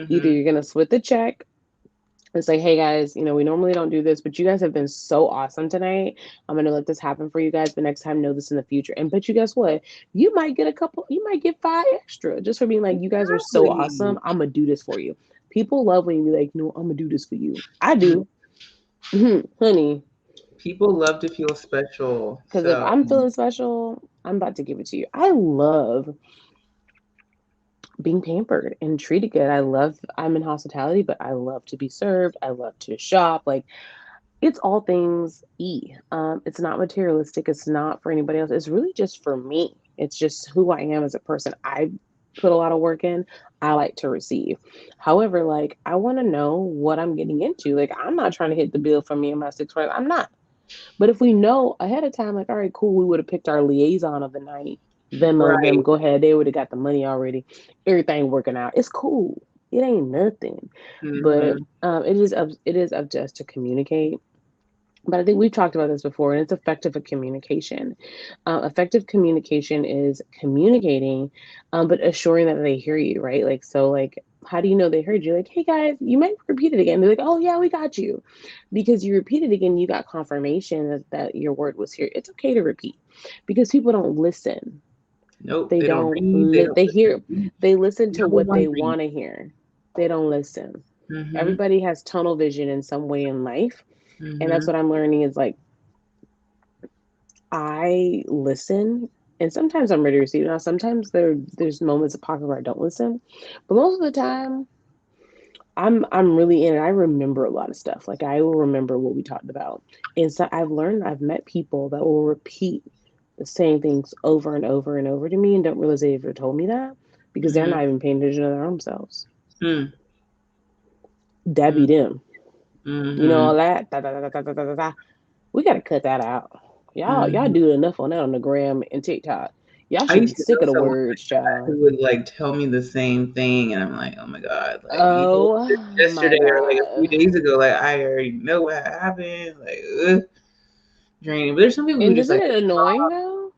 Either Hmm. you're gonna split the check It's like, hey guys, we normally don't do this, but you guys have been so awesome tonight. I'm gonna let this happen for you guys, but next time know this in the future. And but you guess what? You might get five extra just for being like, you guys are so Exactly. awesome. I'm gonna do this for you. People love when you be like, no, I'm gonna do this for you. I do, honey. People love to feel special. Because if So, I'm feeling special, I'm about to give it to you. I love being pampered and treated good. I'm in hospitality, but I love to be served. I love to shop. Like, it's all things it's not materialistic. It's not for anybody else. It's really just for me. It's just who I am as a person. I put a lot of work in. I like to receive. However, like, I want to know what I'm getting into. Like, I'm not trying to hit the bill for me and my 6 friends. I'm not. But if we know ahead of time, like, all right, cool, we would have picked our liaison of the night. Venmo them, right. go ahead. They would have got the money already. Everything working out. It's cool. It ain't nothing. But Hmm. it is up to us to communicate. But I think we've talked about this before, and it's effective communication. Effective communication is communicating, but assuring that they hear you, right? Like, so, like, how do you know they heard you? Like, hey guys, you might repeat it again. They're like, oh yeah, we got you, because you repeated again. You got confirmation that your word was here. It's okay to repeat, because people don't listen. Nope. They They don't don't. read. They don't They hear. listen. They listen to Number what one, they read. want to hear. They don't listen. Hmm. Everybody has tunnel vision in some way in life, and that's Hmm. what I'm learning is like I listen, and sometimes I'm ready to receive. Now, sometimes there's moments of pocket where I don't listen, but most of the time, I'm really in it. I remember a lot of stuff. Like, I will remember what we talked about, and so I've met people that will repeat the same things over and over and over to me, and don't realize they ever told me that because they're Hmm. not even paying attention to their own selves. Hmm. That be them. All Hmm. that. Da, da, da, da, da, da, da, da. We gotta cut that out. Y'all Hmm. do enough on that on the gram and TikTok. Y'all I should be used to sick know of the someone words, child. who would like tell me the same thing, and I'm like, oh my god, like you told me this Oh my yesterday or like a few god. days ago. Like I already know what happened. Like, draining. But there's some people who And just isn't like it to annoying talk. though?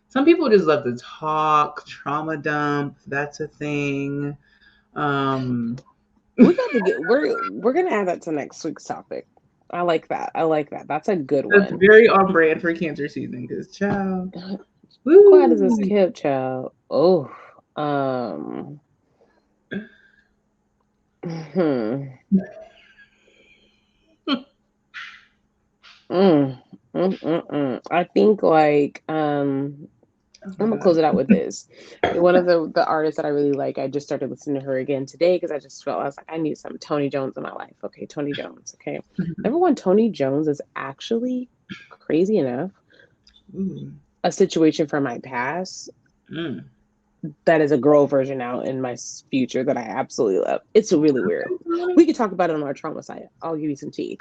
Some people just love to talk, trauma dump. That's a thing. Um, We got to get we're gonna add that to next week's topic. I like that. I like that. That's a good that's one. very on brand for cancer season because child, Quiet as a woo. kept, child. Oh, um, hmm. Mm, I think like Oh my I'm gonna god. close it out with this. One of the artists that I really like, I just started listening to her again today because I was like, I need some Tony Jones in my life. Okay, Tony Jones. Okay, number one, Tony Jones is actually crazy enough Ooh. a situation from my past Mm. that is a girl version now in my future that I absolutely love. It's really weird. We could talk about it on our trauma side. I'll give you some tea.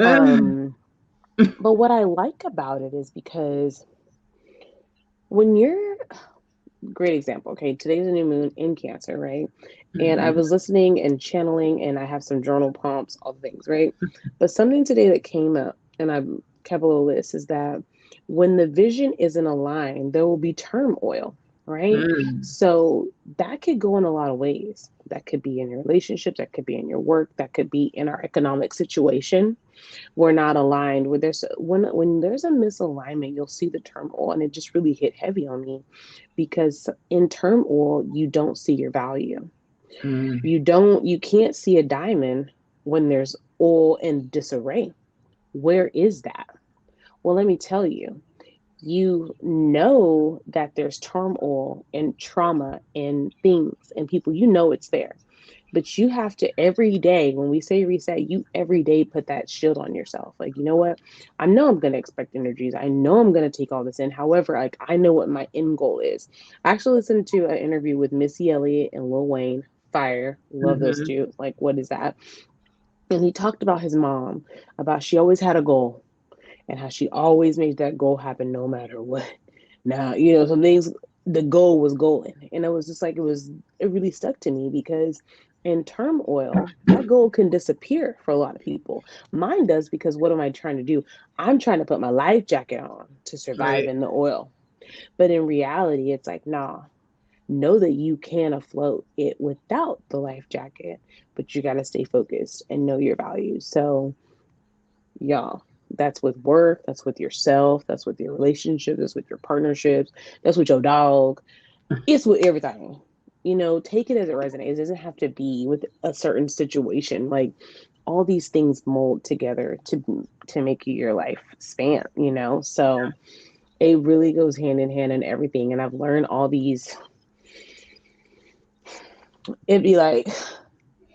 Um, but what I like about it is because when you're great example. Okay, today's a new moon in Cancer, right? And I Mhm. was listening and channeling, and I have some journal prompts, all the things, right? But something today that came up, and I kept a little list, is that when the vision isn't aligned, there will be turmoil, right? Mm. So that could go in a lot of ways. That could be in your relationships, that could be in your work, that could be in our economic situation. We're not aligned. When there's a misalignment, you'll see the turmoil, and it just really hit heavy on me because in turmoil you don't see your value. Mm. You can't see a diamond when there's oil in disarray. Where is that? Well, let me tell you. You know that there's turmoil and trauma and things and people, it's there. But you have to every day, when we say reset, you every day put that shield on yourself. Like, you know what? I know I'm going to expect energies. I know I'm going to take all this in. However, like, I know what my end goal is. I actually listened to an interview with Missy Elliott and Lil Wayne. Fire. Love those Mhm. two. Like, what is that? And he talked about his mom, about she always had a goal and how she always made that goal happen no matter what. Now, some things, the goal was going. And it was just like, it really stuck to me because in turmoil, that goal can disappear for a lot of people. Mine does because what am I trying to do? I'm trying to put my life jacket on to survive Right. in the oil. But in reality, it's like, nah, know that you can afloat it without the life jacket, but you got to stay focused and know your values. So, y'all, that's with work, that's with yourself, that's with your relationships, that's with your partnerships, that's with your dog, it's with everything. Take it as it resonates. It doesn't have to be with a certain situation. Like all these things mold together to make your life span. So it really goes hand in hand in everything. And I've learned all these. It'd be like,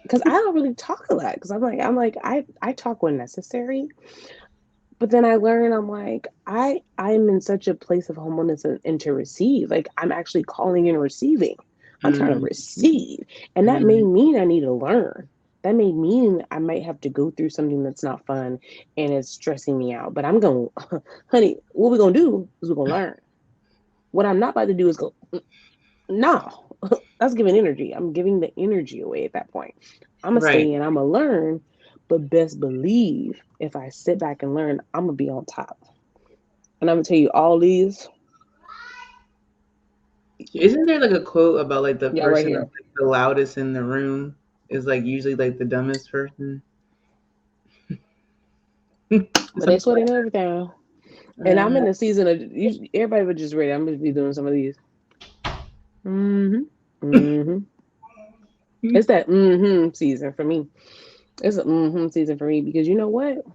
because I don't really talk a lot. Because I talk when necessary. But then I learn, I'm like, I'm in such a place of humbleness and to receive. Like I'm actually calling and receiving. I'm trying to Mm, receive. And that may mm, mean I need to learn. That may mean I might have to go through something that's not fun and it's stressing me out. But I'm going, honey, what we're gonna do is we're gonna learn. What I'm not about to do is go, no. That's giving energy. I'm giving the energy away at that point. I'm gonna right. stay in, I'm gonna learn, but best believe if I sit back and learn, I'm gonna be on top. And I'm gonna tell you all these. Isn't there like a quote about like the Yeah, right person that's here. like the loudest in the room is like usually like the dumbest person? But they Something like sweating everything. And I'm that. in the season of everybody was just ready. I'm gonna be doing some of these. Mm-hmm. Mm-hmm. It's that season for me. It's a season for me because you know what?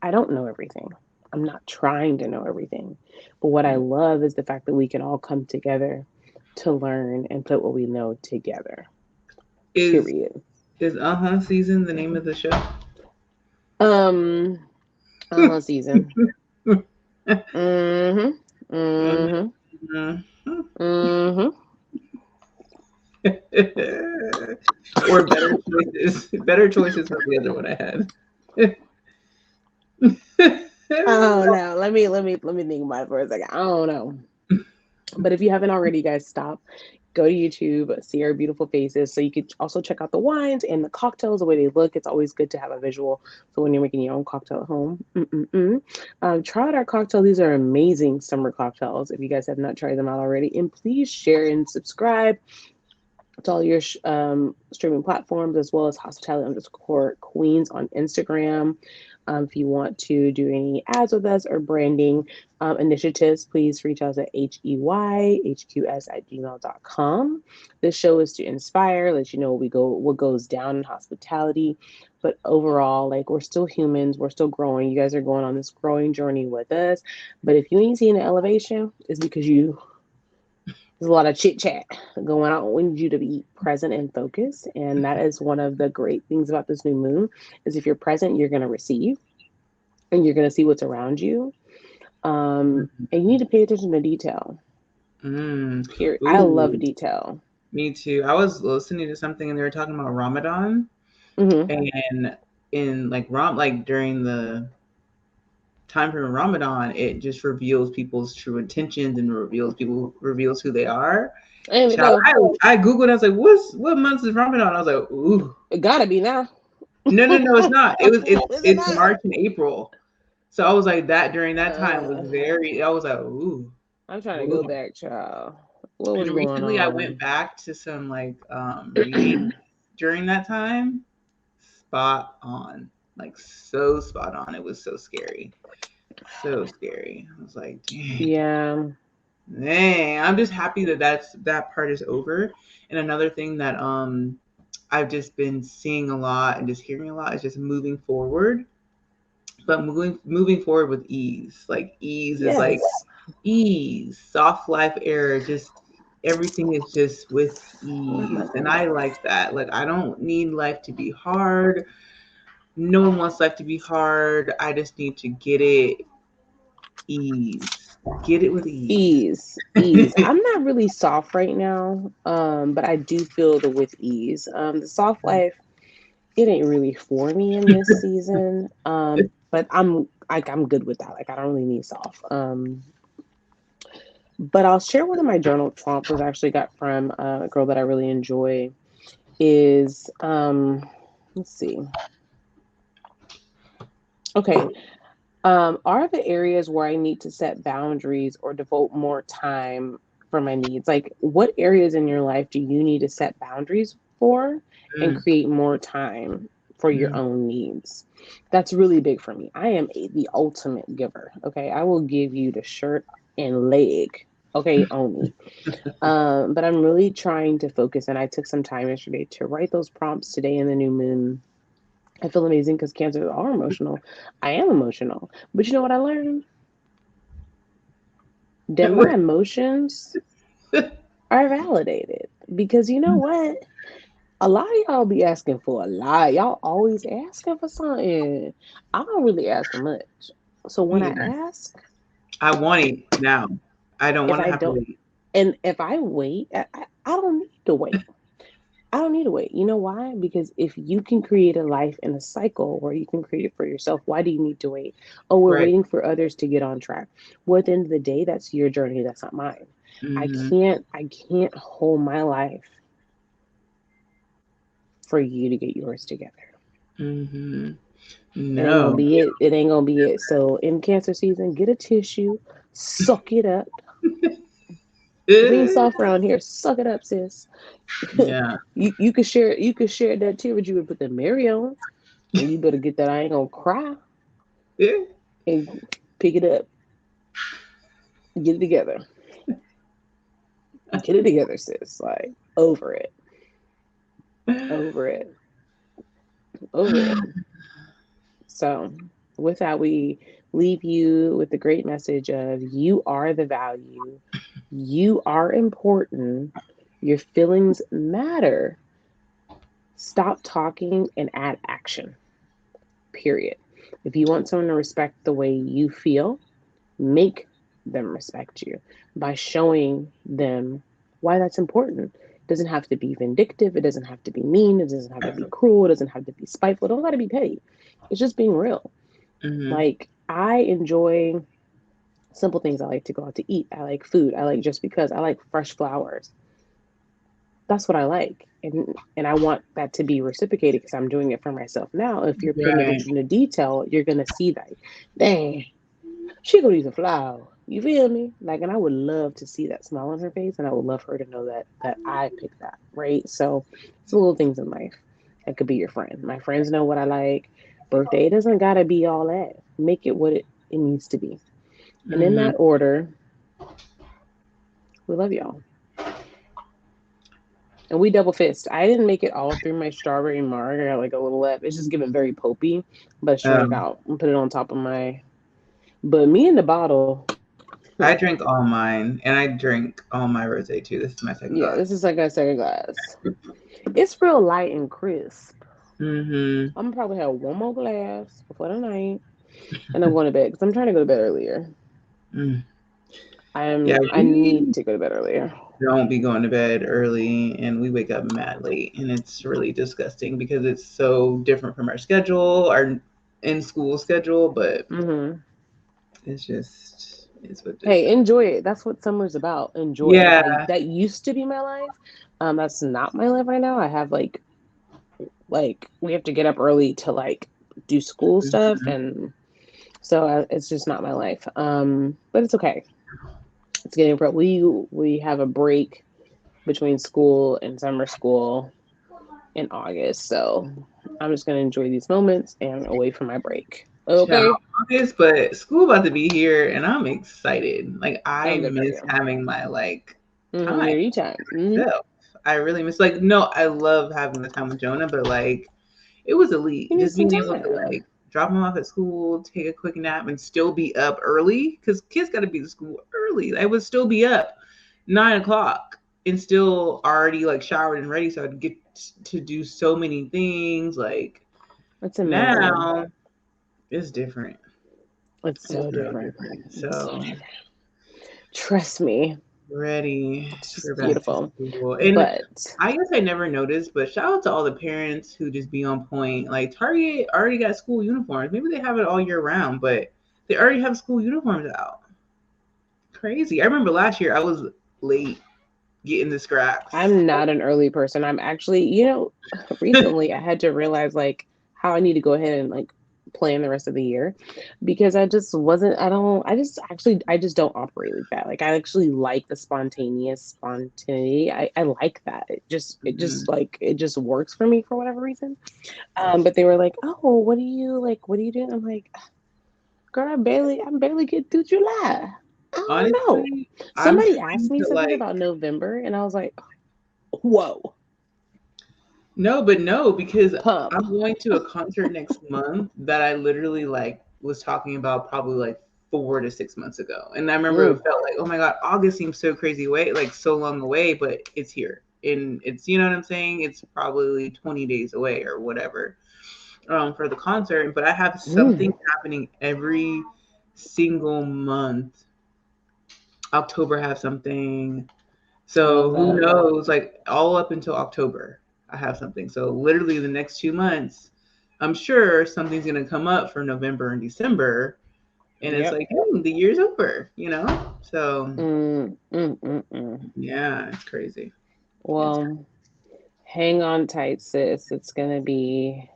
I don't know everything. I'm not trying to know everything. But what I love is the fact that we can all come together to learn and put what we know together. Is Period. is season the name of the show? Um, season. Mm-hmm. Mm-hmm. Mm-hmm. Or better choices. Better choices was the other one I had. I don't know. Let me think about it for a second. I don't know. But if you haven't already, guys, stop. Go to YouTube, see our beautiful faces. So you could also check out the wines and the cocktails, the way they look. It's always good to have a visual. So when you're making your own cocktail at home, try out our cocktail. These are amazing summer cocktails. If you guys have not tried them out already, and please share and subscribe to all your streaming platforms, as well as hospitality underscore queens on Instagram. If you want to do any ads with us or branding initiatives, please reach out at heyhqs@gmail.com. This show is to inspire, let you know what goes down in hospitality. But overall, like we're still humans, we're still growing. You guys are going on this growing journey with us. But if you ain't seeing the elevation, it's because there's a lot of chit chat going on. We need you to be present and focused, and that is one of the great things about this new moon. Is if you're present, you're going to receive, and you're going to see what's around you. And you need to pay attention to detail. Mm. Period. I love Ooh, detail. me too. I was listening to something and they were talking about Ramadan Hmm. and in like like during the time for Ramadan, it just reveals people's true intentions and reveals who they are. And Child, go, I googled. I was like, what month is Ramadan? I was like, ooh, it gotta be now. no, it's not. Is it It's not? March and April. So I was like that during that time was Uh, very. I was like, ooh, I'm trying to ooh. go back, child. What was And going recently I went on? back to some like reading during that time. Spot on, like so spot on. It was so scary, so scary. I was like, dang. Yeah. Man, I'm just happy that that part is over. And another thing that I've just been seeing a lot and just hearing a lot is just moving forward, but moving forward with ease. Like ease is like Yes. ease, soft life era, just everything is just with Where's my ease. And thing? I like that. Like I don't need life to be hard. No one wants life to be hard. I just need to get it ease. Get it with ease. Ease. I'm not really soft right now, but I do feel the with ease. The soft life, it ain't really for me in this season. But I'm good with that. Like I don't really need soft. But I'll share one of my journal prompts I actually got from a girl that I really enjoy. Is let's see. Okay, are the areas where I need to set boundaries or devote more time? for my needs. Like, what areas in your life do you need to set boundaries for and Mm, create more time for your mm. own needs? That's really big for me. I am the ultimate giver. Okay. I will give you the shirt and leg. Okay. Only. But I'm really trying to focus. And I took some time yesterday to write those prompts today in the new moon. I feel amazing because cancers are emotional. I am emotional. But you know what I learned? That my emotions are validated. Because you know what? A lot of y'all be asking for a lot. Y'all always asking for something. I don't really ask for much. So when Me I either. ask, I want it now. I don't if want to I have to don't, wait. and if I wait, I don't need to wait. I don't need to wait. You know why? Because if you can create a life in a cycle where you can create it for yourself, why do you need to wait? Oh, we're Right. waiting for others to get on track. Well, at the end of the day, that's your journey. That's not mine. Mm-hmm. I can't hold my life for you to get yours together. Mm-hmm. It ain't gonna No. be it. It ain't gonna be it. So in cancer season, get a tissue, suck it up. We ain't soft around here. Suck it up, sis. Yeah. You could share that tear, but you would put the Mary on, and you better get that. I ain't gonna cry Yeah. and pick it up, get it together, get it together, sis. Like over it, over it, over it. So with that, we leave you with the great message of you are the value, you are important, your feelings matter. Stop talking and add action. Period. If you want someone to respect the way you feel, make them respect you by showing them why that's important. It doesn't have to be vindictive. It doesn't have to be mean. It doesn't have to be cruel. It doesn't have to be spiteful. It don't got to be petty. It's just being real. Mm-hmm. Like, I enjoy simple things. I like to go out to eat. I like food. I like just because I like fresh flowers. That's what I like. And I want that to be reciprocated because I'm doing it for myself now. If you're paying Right. attention to detail, you're gonna see that. Dang, she gonna use a flower. You feel me? Like, and I would love to see that smile on her face, and I would love her to know that I picked that, right? So it's the little things in life. That could be your friend. My friends know what I like. Birthday doesn't gotta be all that. Make it what it needs to be. And in Mm-hmm. that order, we love y'all. And we double fist. I didn't make it all through my strawberry marg. I got like a little left. It's just giving very popey, but it's drink Um, out and put it on top of my. But me and the bottle, I drink all mine, and I drink all my rosé too. This is my second yeah, glass. this is like a second glass. It's real light and crisp. Mm-hmm. I'm gonna probably have one more glass before the night, and I'm going to bed because I'm trying to go to bed earlier. Mm. Yeah, I need we to go to bed earlier. don't be going to bed early, and we wake up mad late, and it's really disgusting because it's so different from our schedule, our in school schedule. But Hmm. it's just it's what it Hey, is. enjoy it. That's what summer's about. Enjoy it. Yeah. That used to be my life. That's not my life right now. I have like we have to get up early to like do school stuff, Mhm. and so it's just not my life. But it's okay. It's getting pro. We have a break between school and summer school in August, so I'm just gonna enjoy these moments and away from my break. Child, Okay, August, but school about to be here, and I'm excited. Like I I'm good for miss you. having my like time Your time. myself. I really miss like no, I love having the time with Jonah, but like it was elite You need just some being able to time. like drop him off at school, take a quick nap, and still be up early because kids got to be to school early. I would still be up 9 o'clock and still already like showered and ready, so I'd get to do so many things. Like It's amazing. now, it's different. It's It's so real different. different. It's so So different. Trust me, ready it's for just back to beautiful. school. And But I guess I never noticed, but shout out to all the parents who just be on point. Like Target already got school uniforms. Maybe they have it all year round, but they already have school uniforms out. Crazy. I remember last year I was late getting the scraps. I'm not an early person. I'm actually, recently I had to realize like how I need to go ahead and like plan the rest of the year because I just wasn't I don't I just don't operate like that. Like I actually like the spontaneous spontaneity. I like that. Mhm. It just works for me for whatever reason. But they were like, "Oh, what do you do?" I'm like, "Girl, I'm barely getting through July. I don't know." Honestly, I'm Somebody asked trying me to something like about November and I was like, "Whoa, no, but no, because pump." I'm going to a concert next month that I literally like was talking about probably like 4 to 6 months ago. And I remember Mm, it felt like, oh my God, August seems so crazy away, like so long away, but it's here. And it's, you know what I'm saying? It's probably 20 days away or whatever for the concert. But I have something mm, happening every single month. October have something. I So love who that. knows? Like all up until October, I have something. So literally the next 2 months, I'm sure something's gonna come up for November and December, and it's Yep. like, the year's over, you know. So Mm. yeah, it's crazy. It's Well, hang on tight, sis. It's gonna be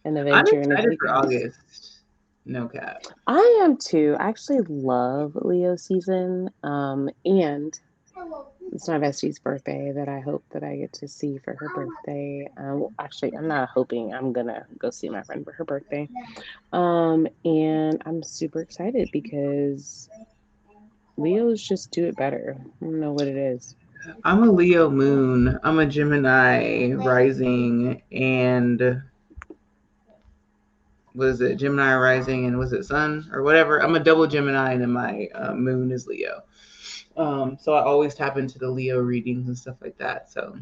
an I'm adventure in a excited few for days. August. No cap. I am too. I actually love Leo season. And it's my bestie's birthday that I hope that I get to see for her birthday. Actually, I'm not hoping. I'm gonna go see my friend for her birthday. And I'm super excited because Leos just do it better. I don't know what it is. I'm a Leo moon. I'm a Gemini rising, and was it Gemini rising and was it Sun or whatever? I'm a double Gemini, and then my moon is Leo. So I always tap into the Leo readings and stuff like that. So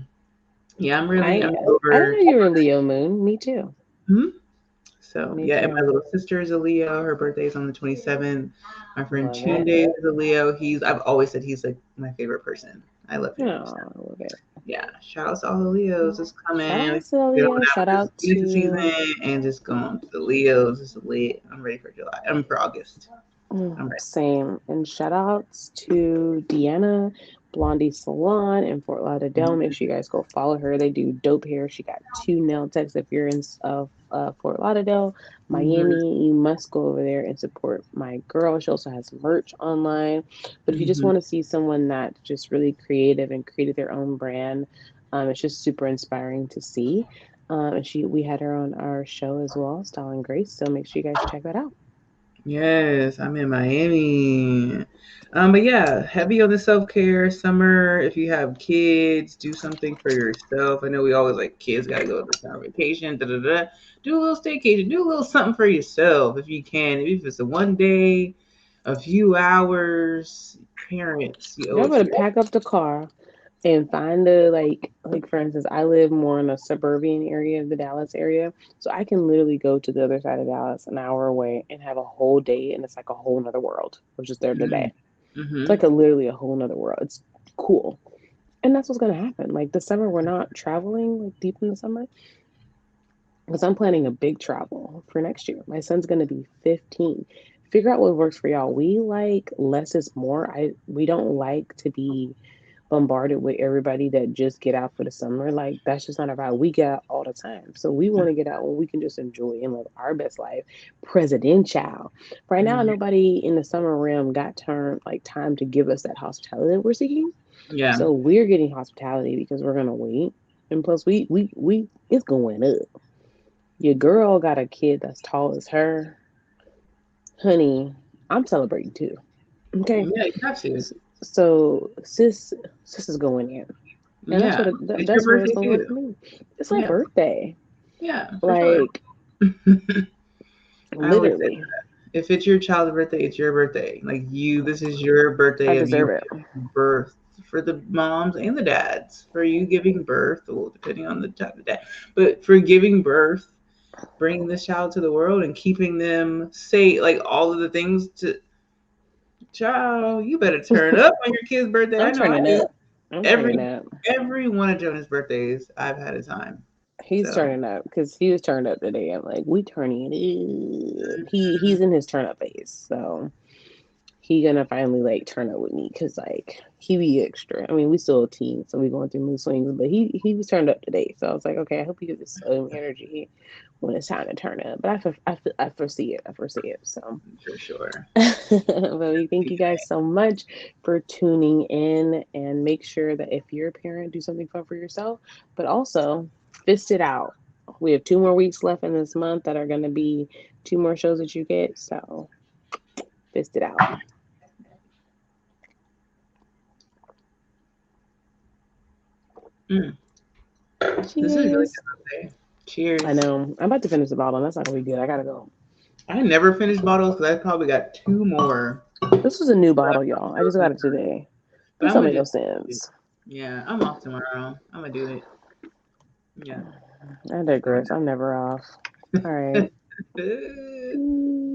yeah, I'm I didn't over. know you were Leo moon. Me too. Hmm? So Me yeah, and my too. little sister is a Leo. Her birthday is on the 27th. My friend Love it. Tunde is a Leo. I've always said he's like my favorite person. I love Oh, him. So I love it. yeah, shout out to all the Leos. Just come Shout in. We out to the get on Leo. out Shout of this out winter to season and just go on to the Leos. It's lit. I'm ready for July. I'm for August. I'm ready. same. And shout outs to Deanna, Blondie Salon in Fort Lauderdale. Make sure you guys go follow her. They do dope hair. She got two nail techs. If you're in Fort Lauderdale, Mm-hmm. Miami, you must go over there and support my girl. She also has merch online. But if you just Mm-hmm. want to see someone that's just really creative and created their own brand, it's just super inspiring to see. And we had her on our show as well, Style and Grace. So make sure you guys check that out. Yes, I'm in Miami. But yeah, heavy on the self care summer. If you have kids, do something for yourself. I know we always like kids gotta go to summer vacation. Da, da, da. Do a little staycation. Do a little something for yourself if you can. If it's a one day, a few hours. Parents, you owe Y'all it to better your. pack up the car and find the like for instance, I live more in a suburban area of the Dallas area. So I can literally go to the other side of Dallas an hour away and have a whole day and it's like a whole nother world. I was just there today. It's Mm-hmm. like literally a whole nother world. It's cool. And that's what's gonna happen. Like the summer we're not traveling like deep in the summer because I'm planning a big travel for next year. My son's gonna be 15. Figure out what works for y'all. We like less is more. We don't like to be bombarded with everybody that just get out for the summer. Like that's just not our vibe. We get out all the time. So we want to get out when we can just enjoy and live our best life. Presidential. Right now, Mm-hmm. nobody in the summer realm got time to give us that hospitality that we're seeking. Yeah. So we're getting hospitality because we're gonna wait. And plus we it's going up. Your girl got a kid that's tall as her. Honey, I'm celebrating too. Okay. Yeah, you have to. So sis is going in. And Yeah. It's your that's where it's birthday gonna work too. for me. It's my Yeah. birthday, Yeah, for sure. like I always say literally. if it's your child's birthday, it's your birthday. Like this is your I birthday of you deserve it. giving birth for the moms and the dads, for you giving birth, well, depending on the type of dad, but for giving birth, bringing this child to the world and keeping them safe, like all of the things to child, you better turn up on your kid's birthday. I I'm know I turning do. up. I'm Every turning up. every one of Jonah's birthdays, I've had a time. He's So turning up because he was turned up today. I'm like, we turning it up. He's in his turn up phase, so he gonna finally like turn up with me because like he be extra. I mean, we still a teen, so we going through mood swings, but he was turned up today. So I was like, okay, I hope you get the same energy when it's time to turn up. But I foresee it. I foresee it. So, For sure. but we thank you guys so much for tuning in, and make sure that if you're a parent, do something fun for yourself, but also fist it out. We have 2 more weeks left in this month that are going to be 2 more shows that you get. So fist it out. Mm. This is really Cheers. good. Okay. I Cheers. know. I'm about to finish the bottle, and that's not gonna be good. I gotta go. I never finished bottles because I probably got 2 more. This was a new But bottle, y'all. I just got it today. This I'm don't gonna make no just do it. sense. Yeah, I'm off tomorrow. I'm gonna do it. Yeah, I it's going digress. I'm never off. All right. down.